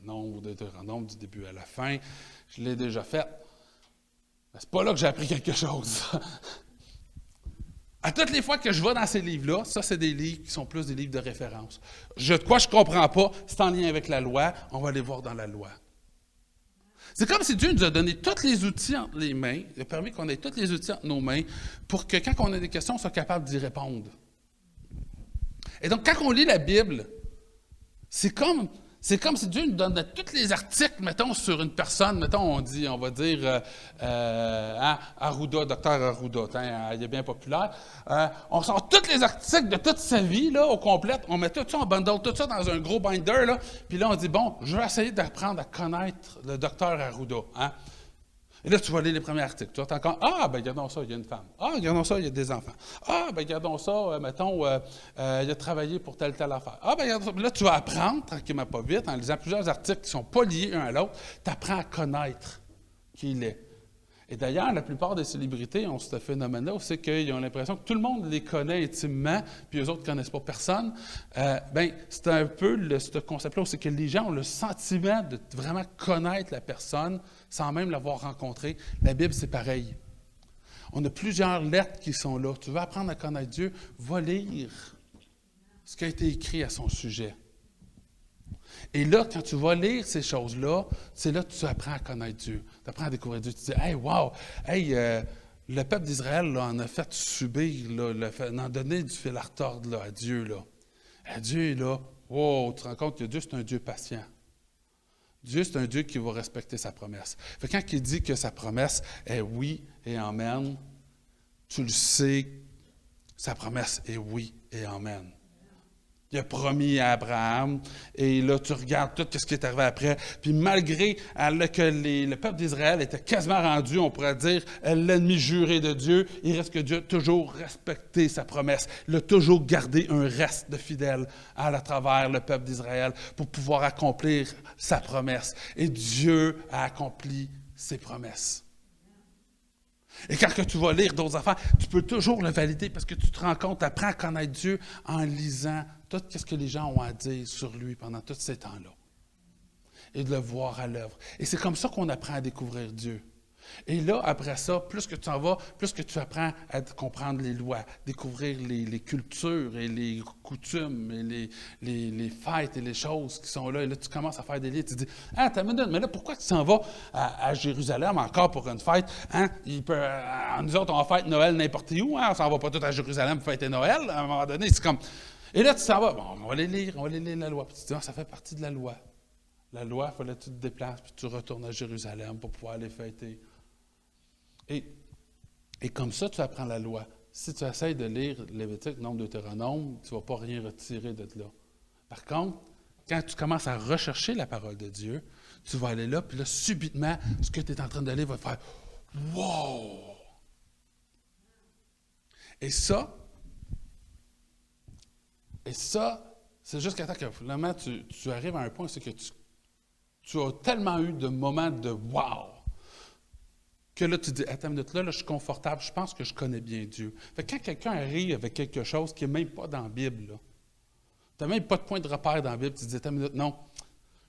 Nombre ou Deutéronome du début à la fin. Je l'ai déjà fait. Mais ce n'est pas là que j'ai appris quelque chose. À toutes les fois que je vais dans ces livres-là, ça, c'est des livres qui sont plus des livres de référence. De quoi je ne comprends pas, c'est en lien avec la loi, on va aller voir dans la loi. C'est comme si Dieu nous a donné tous les outils entre les mains, il a permis qu'on ait tous les outils entre nos mains pour que quand on a des questions, on soit capable d'y répondre. Et donc, quand on lit la Bible, c'est comme si Dieu nous donnait tous les articles, mettons, sur une personne, mettons, on va dire Arruda, docteur Arruda, il est bien populaire. On sort tous les articles de toute sa vie, là, au complet, on met tout ça, on bundle tout ça dans un gros binder, là, puis là, on dit, bon, je vais essayer d'apprendre à connaître le docteur Arruda, Et là, tu vas lire les premiers articles. Tu vas encore, regardons ça, il y a une femme. Regardons ça, il y a des enfants. Regardons ça, mettons, il a travaillé pour telle affaire. Regardons ça. Là, tu vas apprendre, tranquillement pas vite, en lisant plusieurs articles qui ne sont pas liés un à l'autre, tu apprends à connaître qui il est. Et d'ailleurs, la plupart des célébrités ont ce phénomène-là, c'est qu'ils ont l'impression que tout le monde les connaît intimement, puis eux autres ne connaissent pas personne. C'est un peu ce concept-là, c'est que les gens ont le sentiment de vraiment connaître la personne sans même l'avoir rencontrée. La Bible, c'est pareil. On a plusieurs lettres qui sont là. Tu veux apprendre à connaître Dieu, va lire ce qui a été écrit à son sujet. Et là, quand tu vas lire ces choses-là, c'est là que tu apprends à connaître Dieu. Tu apprends à découvrir Dieu. Tu te dis, hey, wow, le peuple d'Israël là, en a fait subir, là, en a donné du fil à retordre là, à Dieu. Là. À Dieu, là, wow, tu te rends compte que Dieu, c'est un Dieu patient. Dieu, c'est un Dieu qui va respecter sa promesse. Fait que quand il dit que sa promesse est oui et amen, tu le sais, sa promesse est oui et amen. Il a promis à Abraham, et là, tu regardes tout ce qui est arrivé après. Puis malgré que le peuple d'Israël était quasiment rendu, on pourrait dire, l'ennemi juré de Dieu, il reste que Dieu a toujours respecté sa promesse. Il a toujours gardé un reste de fidèles à travers le peuple d'Israël pour pouvoir accomplir sa promesse. Et Dieu a accompli ses promesses. Et quand que tu vas lire d'autres affaires, tu peux toujours le valider parce que tu te rends compte, tu apprends à connaître Dieu en lisant tout ce que les gens ont à dire sur lui pendant tous ces temps-là. et de le voir à l'œuvre. Et c'est comme ça qu'on apprend à découvrir Dieu. Et là, après ça, plus que tu en vas, plus que tu apprends à comprendre les lois, découvrir les cultures et les coutumes et les fêtes et les choses qui sont là. Et là, tu commences à faire des liens. Tu te dis, « Ah, t'as une minute, mais là, pourquoi tu t'en vas à Jérusalem encore pour une fête? Hein? Nous autres, on va fêter Noël n'importe où. Hein? On s'en va pas tous à Jérusalem pour fêter Noël. À un moment donné, c'est comme... Et là, tu t'en vas. Bon, on va les lire la loi. Puis tu te dis, ah, ça fait partie de la loi. La loi, il fallait que tu te déplaces, puis tu retournes à Jérusalem pour pouvoir aller fêter. Et comme ça, tu apprends la loi. Si tu essaies de lire Lévitique, Nombre, Deutéronome, tu ne vas pas rien retirer de là. Par contre, quand tu commences à rechercher la parole de Dieu, tu vas aller là, puis là, subitement, ce que tu es en train de lire va te faire « Wow! » Et ça, c'est jusqu'à temps que finalement, tu arrives à un point, c'est que tu as tellement eu de moments de « Wow! » que là, tu dis, attends une minute, là, je suis confortable, je pense que je connais bien Dieu. Fait que quand quelqu'un arrive avec quelque chose qui n'est même pas dans la Bible, tu n'as même pas de point de repère dans la Bible, tu te dis, attends une minute, non,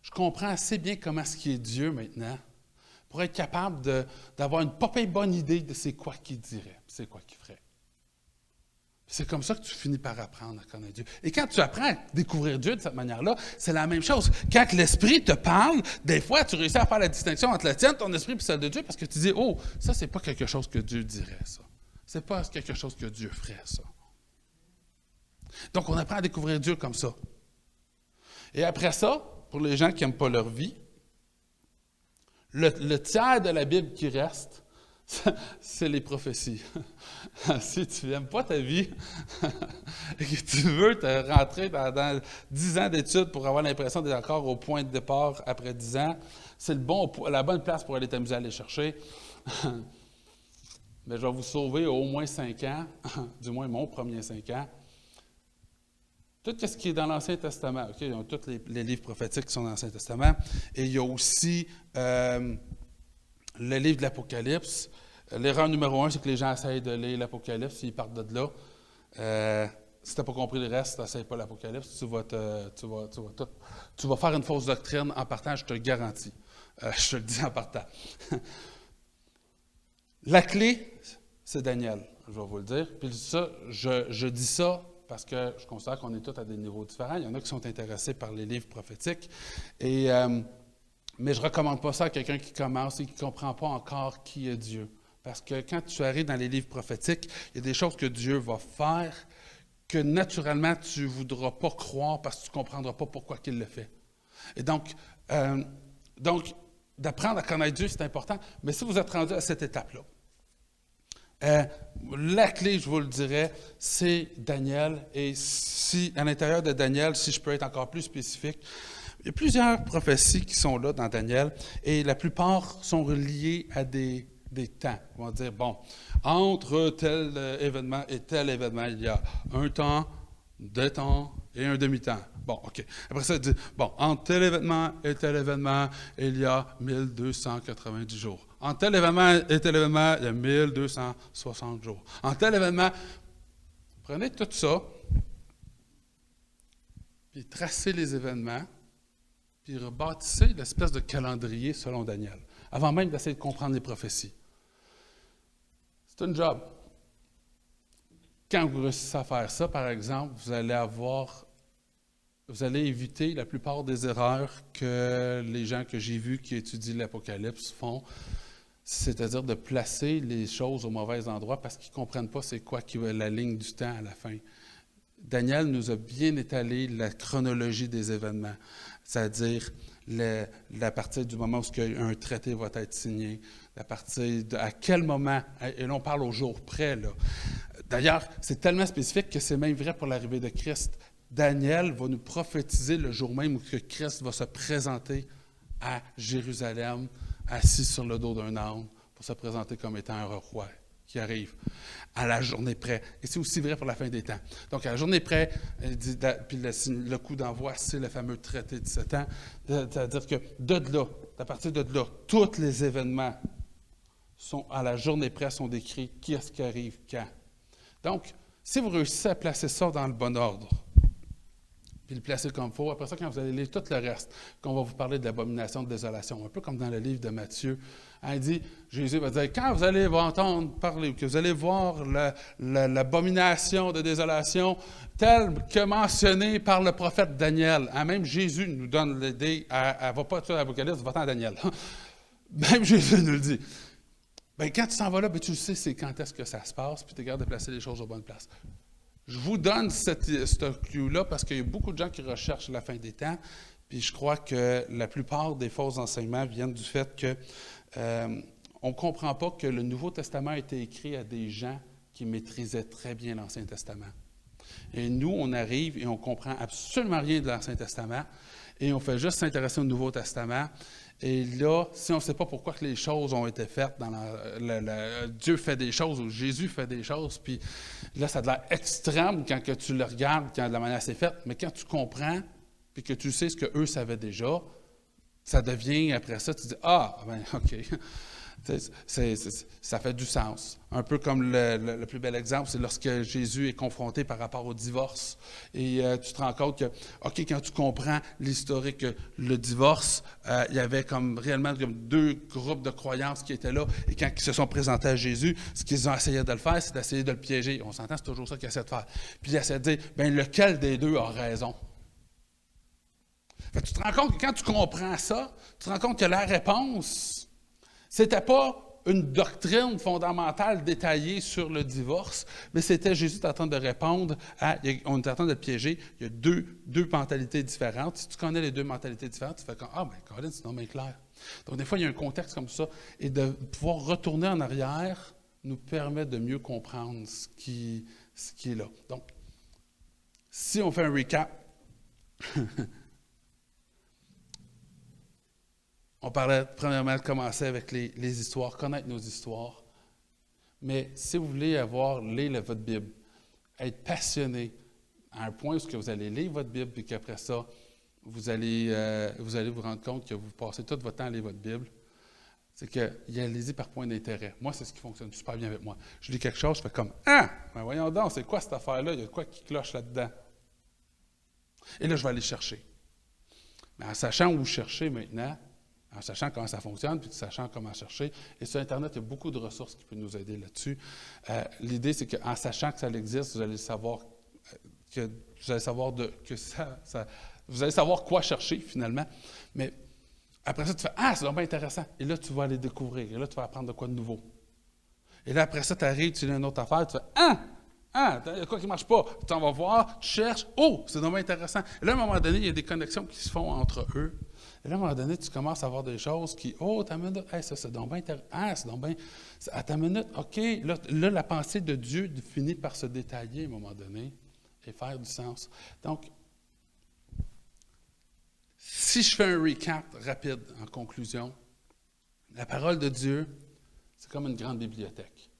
je comprends assez bien comment ce qui est Dieu maintenant, pour être capable d'avoir une pas bonne idée de c'est quoi qu'il dirait, c'est quoi qu'il ferait. C'est comme ça que tu finis par apprendre à connaître Dieu. Et quand tu apprends à découvrir Dieu de cette manière-là, c'est la même chose. Quand l'Esprit te parle, des fois, tu réussis à faire la distinction entre la tienne, ton esprit et celle de Dieu, parce que tu dis, oh, ça, c'est pas quelque chose que Dieu dirait, ça. C'est pas quelque chose que Dieu ferait, ça. Donc, on apprend à découvrir Dieu comme ça. Et après ça, pour les gens qui n'aiment pas leur vie, le tiers de la Bible qui reste, c'est les prophéties. Si tu n'aimes pas ta vie et que tu veux te rentrer dans 10 ans d'études pour avoir l'impression d'être encore au point de départ après 10 ans, c'est la bonne place pour aller t'amuser à aller chercher. Mais je vais vous sauver au moins 5 ans, du moins mon premier 5 ans. Tout ce qui est dans l'Ancien Testament, okay? Il y a tous les livres prophétiques qui sont dans l'Ancien Testament, et il y a aussi le livre de l'Apocalypse. L'erreur numéro 1, c'est que les gens essayent de lire l'Apocalypse, s'ils partent de là. Si tu n'as pas compris le reste, tu n'essayes pas l'Apocalypse, tu vas faire une fausse doctrine en partant, je te le garantis. Je te le dis en partant. La clé, c'est Daniel, je vais vous le dire. Puis ça, je dis ça parce que je considère qu'on est tous à des niveaux différents. Il y en a qui sont intéressés par les livres prophétiques. Mais je ne recommande pas ça à quelqu'un qui commence et qui ne comprend pas encore qui est Dieu. Parce que quand tu arrives dans les livres prophétiques, il y a des choses que Dieu va faire que naturellement tu ne voudras pas croire parce que tu ne comprendras pas pourquoi il le fait. Et donc d'apprendre à connaître Dieu, c'est important. Mais si vous êtes rendu à cette étape-là, la clé, je vous le dirais, c'est Daniel. Et si, à l'intérieur de Daniel, si je peux être encore plus spécifique, il y a plusieurs prophéties qui sont là dans Daniel, et la plupart sont reliées à des temps. On va dire, bon, entre tel événement et tel événement, il y a un temps, 2 temps et un demi-temps. Bon, OK. Après ça, il dit, bon, entre tel événement et tel événement, il y a 1290 jours. Entre tel événement et tel événement, il y a 1260 jours. Entre tel événement, prenez tout ça, puis tracez les événements, puis rebâtissez l'espèce de calendrier selon Daniel, avant même d'essayer de comprendre les prophéties. C'est un job. Quand vous réussissez à faire ça, par exemple, vous allez éviter la plupart des erreurs que les gens que j'ai vus qui étudient l'Apocalypse font, c'est-à-dire de placer les choses au mauvais endroit parce qu'ils ne comprennent pas c'est quoi qui va la ligne du temps à la fin. Daniel nous a bien étalé la chronologie des événements, c'est-à-dire la partie du moment où un traité va être signé, la partie à quel moment, et là on parle au jour près. Là. D'ailleurs, c'est tellement spécifique que c'est même vrai pour l'arrivée de Christ. Daniel va nous prophétiser le jour même où que Christ va se présenter à Jérusalem, assis sur le dos d'un âne, pour se présenter comme étant un roi qui arrive à la journée près. Et c'est aussi vrai pour la fin des temps. Donc, à la journée près, puis le coup d'envoi, c'est le fameux traité de 7 ans. C'est-à-dire que à partir de là, tous les événements à la journée près sont décrits. Qui est-ce qui arrive quand? Donc, si vous réussissez à placer ça dans le bon ordre, puis le placer comme il faut. Après ça, quand vous allez lire tout le reste, qu'on va vous parler de l'abomination de désolation, un peu comme dans le livre de Matthieu, hein, il dit, Jésus va dire, quand vous allez entendre parler, que vous allez voir l'abomination de désolation telle que mentionnée par le prophète Daniel, hein, même Jésus nous donne l'idée, elle ne va pas tout l'Apocalypse, va-t'en à Daniel. Même Jésus nous le dit. Bien, quand tu t'en vas là, bien, tu sais c'est quand est-ce que ça se passe, puis tu es capable de placer les choses aux bonnes places. Je vous donne ce cue-là parce qu'il y a beaucoup de gens qui recherchent la fin des temps, puis je crois que la plupart des faux enseignements viennent du fait que on ne comprend pas que le Nouveau Testament a été écrit à des gens qui maîtrisaient très bien l'Ancien Testament. Et nous, on arrive et on ne comprend absolument rien de l'Ancien Testament, et on fait juste s'intéresser au Nouveau Testament. Et là, si on ne sait pas pourquoi que les choses ont été faites, Dieu fait des choses ou Jésus fait des choses, puis là, ça a l'air extrême quand que tu le regardes, quand de la manière c'est fait, mais quand tu comprends, puis que tu sais ce qu'eux savaient déjà, ça devient, après ça, tu dis « Ah, ben OK ». Ça fait du sens. Un peu comme le plus bel exemple, c'est lorsque Jésus est confronté par rapport au divorce. Et tu te rends compte que, OK, quand tu comprends l'historique, le divorce, il y avait comme réellement comme deux groupes de croyances qui étaient là. Et quand ils se sont présentés à Jésus, ce qu'ils ont essayé de le faire, c'est d'essayer de le piéger. On s'entend, c'est toujours ça qu'ils essaient de faire. Puis ils essaient de dire, bien, lequel des deux a raison? Fait que tu te rends compte que quand tu comprends ça, tu te rends compte que la réponse, c'était pas une doctrine fondamentale détaillée sur le divorce, mais c'était Jésus en train de répondre on est en train de le piéger. Il y a deux mentalités différentes. Si tu connais les deux mentalités différentes, tu fais comme, ah, ben, Colin, c'est non bien clair. Donc, des fois, il y a un contexte comme ça. Et de pouvoir retourner en arrière nous permet de mieux comprendre ce qui est là. Donc, si on fait un recap, on parlait premièrement de commencer avec les histoires, connaître nos histoires. Mais si vous voulez lire votre Bible, être passionné à un point où vous allez lire votre Bible, puis qu'après ça, vous allez vous rendre compte que vous passez tout votre temps à lire votre Bible, c'est que allez-y par point d'intérêt. Moi, c'est ce qui fonctionne super bien avec moi. Je lis quelque chose, je fais comme « Ah! Ben voyons donc, c'est quoi cette affaire-là? Il y a quoi qui cloche là-dedans? » Et là, je vais aller chercher. Mais en sachant où chercher maintenant, en sachant comment ça fonctionne, puis en sachant comment chercher. Et sur Internet, il y a beaucoup de ressources qui peuvent nous aider là-dessus. L'idée, c'est qu'en sachant que ça existe, vous allez savoir vous allez savoir quoi chercher, finalement. Mais après ça, tu fais « Ah, c'est vraiment intéressant! » Et là, tu vas aller découvrir. Et là, tu vas apprendre de quoi de nouveau. Et là, après ça, tu arrives, tu lis une autre affaire, tu fais « Ah, il y a quoi qui ne marche pas? » Tu en vas voir, tu cherches. « Oh, c'est vraiment intéressant! » Et là, à un moment donné, il y a des connexions qui se font entre eux. Et là, à un moment donné, tu commences à voir des choses qui, oh, ta minute, hey, ça, c'est donc bien intéressant. Ah, c'est donc bien. À ta minute, OK. Là, la pensée de Dieu finit par se détailler à un moment donné et faire du sens. Donc, si je fais un recap rapide en conclusion, la parole de Dieu, c'est comme une grande bibliothèque.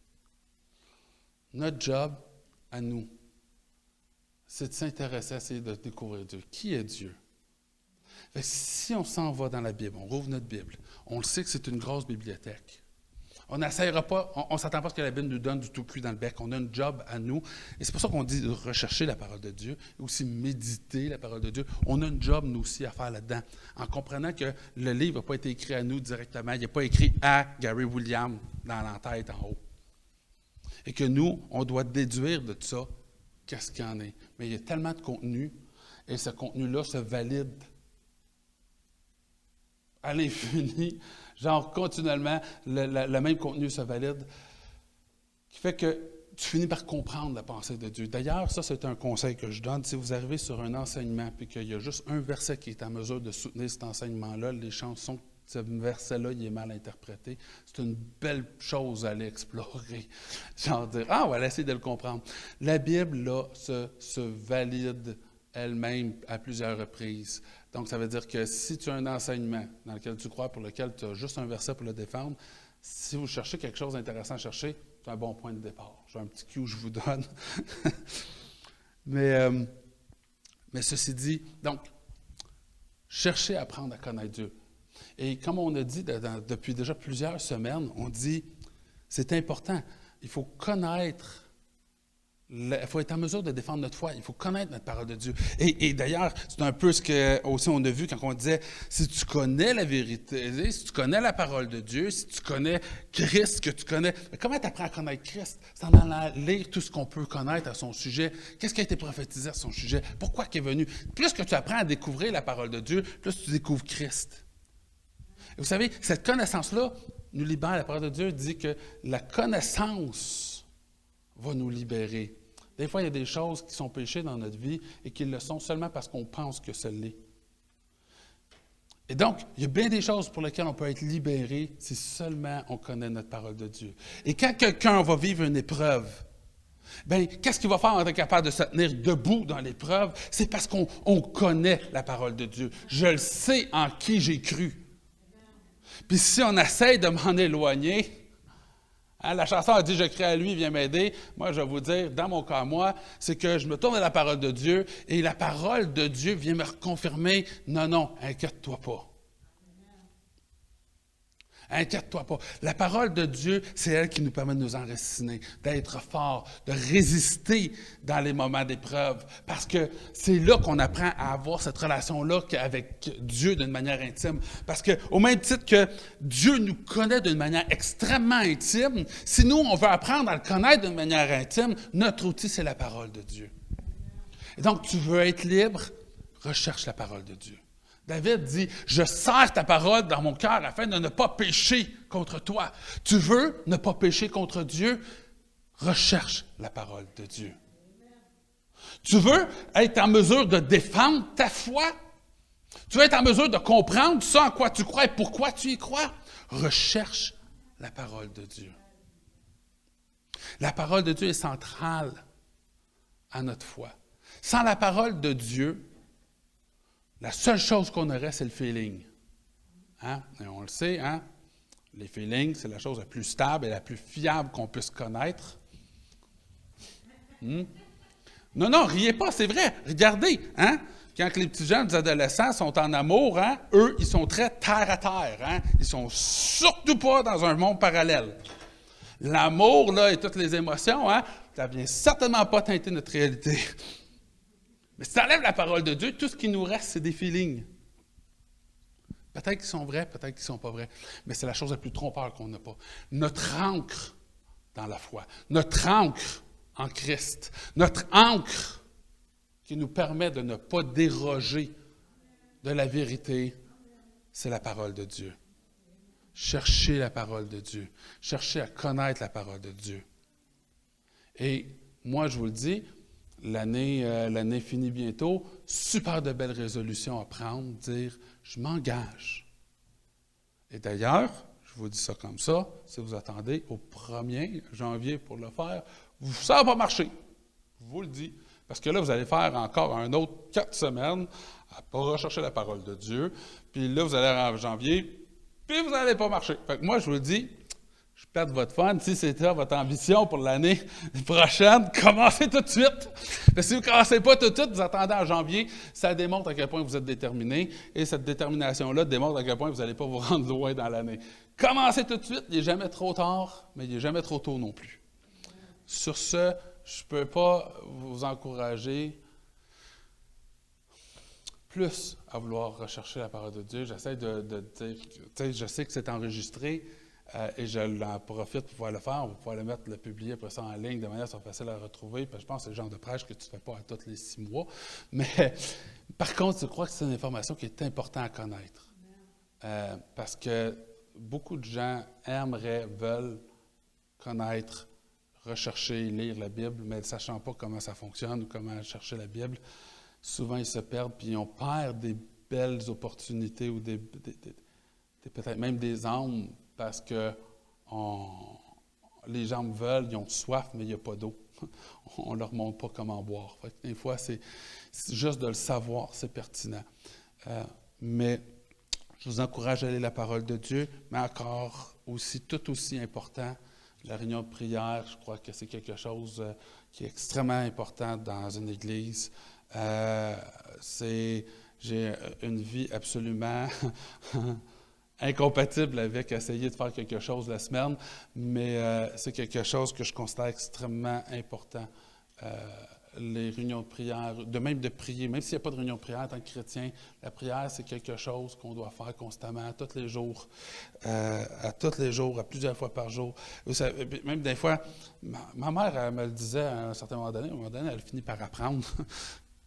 Notre job, à nous, c'est de s'intéresser à essayer de découvrir Dieu. Qui est Dieu? Fait que si on s'en va dans la Bible, on rouvre notre Bible, on le sait que c'est une grosse bibliothèque. On n'essayera pas, on ne s'attend pas à ce que la Bible nous donne du tout cuit dans le bec. On a un job à nous. Et c'est pour ça qu'on dit de rechercher la parole de Dieu et aussi méditer la parole de Dieu. On a un job, nous aussi, à faire là-dedans. En comprenant que le livre n'a pas été écrit à nous directement. Il n'est pas écrit à Gary Williams dans la tête en haut. Et que nous, on doit déduire de tout ça qu'est-ce qu'il y en est. Mais il y a tellement de contenu et ce contenu-là se valide à l'infini, genre continuellement, le même contenu se valide, qui fait que tu finis par comprendre la pensée de Dieu. D'ailleurs, ça, c'est un conseil que je donne. Si vous arrivez sur un enseignement puis qu'il y a juste un verset qui est en mesure de soutenir cet enseignement-là, les chances sont que ce verset-là, il est mal interprété. C'est une belle chose à aller explorer. Genre dire, on va essayer de le comprendre. La Bible, là, se valide elle-même à plusieurs reprises. Donc, ça veut dire que si tu as un enseignement dans lequel tu crois, pour lequel tu as juste un verset pour le défendre, si vous cherchez quelque chose d'intéressant à chercher, c'est un bon point de départ. J'ai un petit cue que je vous donne. mais ceci dit, donc, cherchez à apprendre à connaître Dieu. Et comme on a dit depuis déjà plusieurs semaines, on dit, c'est important, il faut connaître Il faut être en mesure de défendre notre foi. Il faut connaître notre parole de Dieu. Et d'ailleurs, c'est un peu ce que aussi on a vu quand on disait, si tu connais la vérité, si tu connais la parole de Dieu, si tu connais Christ, que tu connais, mais comment tu apprends à connaître Christ? C'est en allant lire tout ce qu'on peut connaître à son sujet. Qu'est-ce qui a été prophétisé à son sujet? Pourquoi il est venu? Plus que tu apprends à découvrir la parole de Dieu, plus tu découvres Christ. Et vous savez, cette connaissance-là nous libère. La parole de Dieu dit que la connaissance va nous libérer. Des fois, il y a des choses qui sont péchées dans notre vie et qui le sont seulement parce qu'on pense que ce l'est. Et donc, il y a bien des choses pour lesquelles on peut être libéré si seulement on connaît notre parole de Dieu. Et quand quelqu'un va vivre une épreuve, bien, qu'est-ce qu'il va faire pour être capable de se tenir debout dans l'épreuve? C'est parce qu'on connaît la parole de Dieu. Je le sais en qui j'ai cru. Puis si on essaie de m'en éloigner, la chanson a dit « Je crie à lui, viens m'aider ». Moi, je vais vous dire, dans mon cas, moi, c'est que je me tourne à la parole de Dieu et la parole de Dieu vient me reconfirmer « Non, non, inquiète-toi pas. Inquiète-toi pas. » La parole de Dieu, c'est elle qui nous permet de nous enraciner, d'être forts, de résister dans les moments d'épreuve. Parce que c'est là qu'on apprend à avoir cette relation-là avec Dieu d'une manière intime. Parce qu'au même titre que Dieu nous connaît d'une manière extrêmement intime, si nous, on veut apprendre à le connaître d'une manière intime, notre outil, c'est la parole de Dieu. Et donc, tu veux être libre, recherche la parole de Dieu. David dit, « Je serre ta parole dans mon cœur afin de ne pas pécher contre toi. » Tu veux ne pas pécher contre Dieu? Recherche la parole de Dieu. Tu veux être en mesure de défendre ta foi? Tu veux être en mesure de comprendre ça en quoi tu crois et pourquoi tu y crois? Recherche la parole de Dieu. La parole de Dieu est centrale à notre foi. Sans la parole de Dieu, la seule chose qu'on aurait, c'est le feeling. Hein? Et on le sait, hein? Les feelings, c'est la chose la plus stable et la plus fiable qu'on puisse connaître. Non, non, riez pas, c'est vrai. Regardez, hein? Quand les petits jeunes, les adolescents sont en amour, hein? Eux, ils sont très terre à terre. Hein? Ils sont surtout pas dans un monde parallèle. L'amour, là, et toutes les émotions, hein? Ça vient certainement pas teinter notre réalité. Mais si tu enlèves la parole de Dieu, tout ce qui nous reste, c'est des feelings. Peut-être qu'ils sont vrais, peut-être qu'ils ne sont pas vrais, mais c'est la chose la plus trompeuse qu'on n'a pas. Notre ancre dans la foi, notre ancre en Christ, notre ancre qui nous permet de ne pas déroger de la vérité, c'est la parole de Dieu. Cherchez la parole de Dieu. Cherchez à connaître la parole de Dieu. Et moi, je vous le dis, l'année finit bientôt, super de belles résolutions à prendre, dire « je m'engage ». Et d'ailleurs, je vous dis ça comme ça, si vous attendez au 1er janvier pour le faire, ça ne va pas marcher. Je vous le dis. Parce que là, vous allez faire encore un autre 4 semaines à pas rechercher la parole de Dieu. Puis là, vous allez en janvier, puis vous n'allez pas marcher. Fait que moi, je vous le dis, je perde votre fun. Si c'est ça votre ambition pour l'année prochaine, commencez tout de suite. Parce que si vous ne commencez pas tout de suite, vous attendez en janvier, ça démontre à quel point vous êtes déterminé. Et cette détermination-là démontre à quel point vous n'allez pas vous rendre loin dans l'année. Commencez tout de suite. Il n'est jamais trop tard, mais il n'est jamais trop tôt non plus. Sur ce, je ne peux pas vous encourager plus à vouloir rechercher la parole de Dieu. J'essaie de dire, je sais que c'est enregistré. Et je l'en profite pour pouvoir le faire. On va pouvoir le publier après ça en ligne de manière à ce soit facile à retrouver. Parce que je pense que c'est le genre de prêche que tu ne fais pas à tous les 6 mois. Mais par contre, je crois que c'est une information qui est importante à connaître. Parce que beaucoup de gens veulent connaître, rechercher, lire la Bible, mais ne sachant pas comment ça fonctionne ou comment chercher la Bible, souvent ils se perdent puis on perd des belles opportunités ou peut-être même des âmes. Parce que les gens veulent, ils ont soif, mais il n'y a pas d'eau. On ne leur montre pas comment boire. Fait que des fois, c'est juste de le savoir, c'est pertinent. Mais je vous encourage à lire la parole de Dieu, mais encore aussi, tout aussi important, la réunion de prière, je crois que c'est quelque chose qui est extrêmement important dans une église. J'ai une vie absolument incompatible avec essayer de faire quelque chose la semaine, mais c'est quelque chose que je considère extrêmement important, les réunions de prière, de prier, même s'il n'y a pas de réunion de prière en tant que chrétien, la prière, c'est quelque chose qu'on doit faire constamment, tous les jours, à plusieurs fois par jour. Même des fois, ma mère, elle me le disait à un certain moment donné, elle finit par apprendre.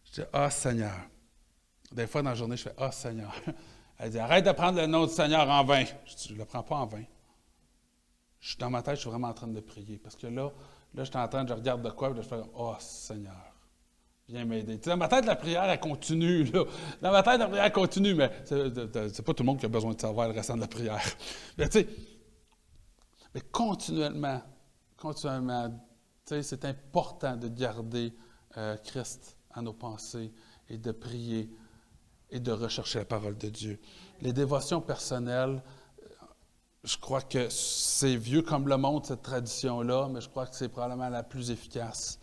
Je dis, « Ah, Seigneur ». Des fois, dans la journée, je fais, « Ah, Seigneur ». Elle dit, « Arrête de prendre le nom du Seigneur en vain ». Je dis, « Je ne le prends pas en vain ». Dans ma tête, je suis vraiment en train de prier, parce que là, je suis en train de, je regarde de quoi, puis là, je fais « Oh, Seigneur, viens m'aider ». Tu sais, dans ma tête, la prière, elle continue. Là. Dans ma tête, la prière continue, mais c'est pas tout le monde qui a besoin de savoir le restant de la prière. Mais tu sais, mais continuellement, tu sais, c'est important de garder Christ à nos pensées et de prier et de rechercher la parole de Dieu. Les dévotions personnelles, je crois que c'est vieux comme le monde, cette tradition-là, mais je crois que c'est probablement la plus efficace.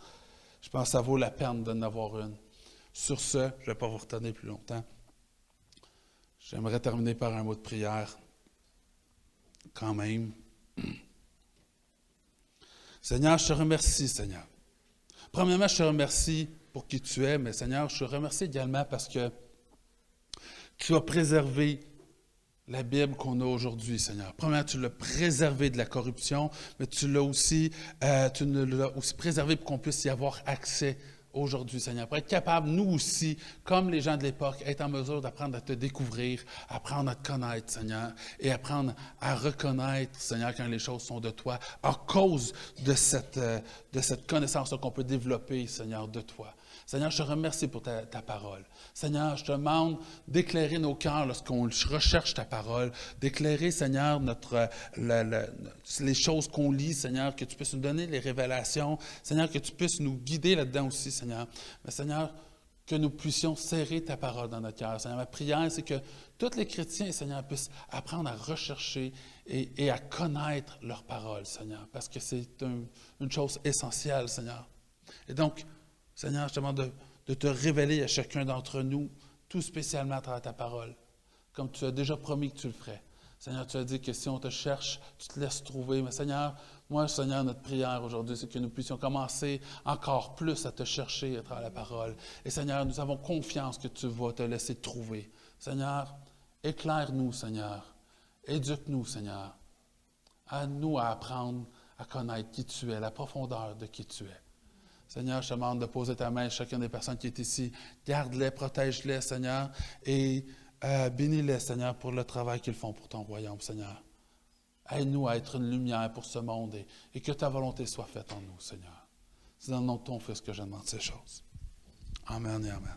Je pense que ça vaut la peine d'en avoir une. Sur ce, je ne vais pas vous retenir plus longtemps. J'aimerais terminer par un mot de prière, quand même. Seigneur, je te remercie, Seigneur. Premièrement, je te remercie pour qui tu es, mais Seigneur, je te remercie également parce que tu as préservé la Bible qu'on a aujourd'hui, Seigneur. Premièrement, tu l'as préservé de la corruption, mais tu l'as aussi préservé pour qu'on puisse y avoir accès aujourd'hui, Seigneur. Pour être capable, nous aussi, comme les gens de l'époque, être en mesure d'apprendre à te découvrir, apprendre à te connaître, Seigneur, et apprendre à reconnaître, Seigneur, quand les choses sont de toi, à cause de cette connaissance qu'on peut développer, Seigneur, de toi. Seigneur, je te remercie pour ta parole. Seigneur, je te demande d'éclairer nos cœurs lorsqu'on recherche ta parole, d'éclairer, Seigneur, les choses qu'on lit, Seigneur, que tu puisses nous donner les révélations, Seigneur, que tu puisses nous guider là-dedans aussi, Seigneur. Mais Seigneur, que nous puissions serrer ta parole dans notre cœur. Seigneur, ma prière, c'est que tous les chrétiens, Seigneur, puissent apprendre à rechercher et à connaître leur parole, Seigneur, parce que c'est une chose essentielle, Seigneur. Et donc, Seigneur, je te demande de te révéler à chacun d'entre nous, tout spécialement à travers ta parole, comme tu as déjà promis que tu le ferais. Seigneur, tu as dit que si on te cherche, tu te laisses trouver. Mais Seigneur, Seigneur, notre prière aujourd'hui, c'est que nous puissions commencer encore plus à te chercher à travers la parole. Et Seigneur, nous avons confiance que tu vas te laisser trouver. Seigneur, éclaire-nous, Seigneur. Éduque-nous, Seigneur. Aide-nous à apprendre à connaître qui tu es, la profondeur de qui tu es. Seigneur, je te demande de poser ta main à chacune des personnes qui est ici. Garde-les, protège-les, Seigneur, et bénis-les, Seigneur, pour le travail qu'ils font pour ton royaume, Seigneur. Aide-nous à être une lumière pour ce monde et que ta volonté soit faite en nous, Seigneur. C'est dans le nom de ton Fils que je demande ces choses. Amen et amen.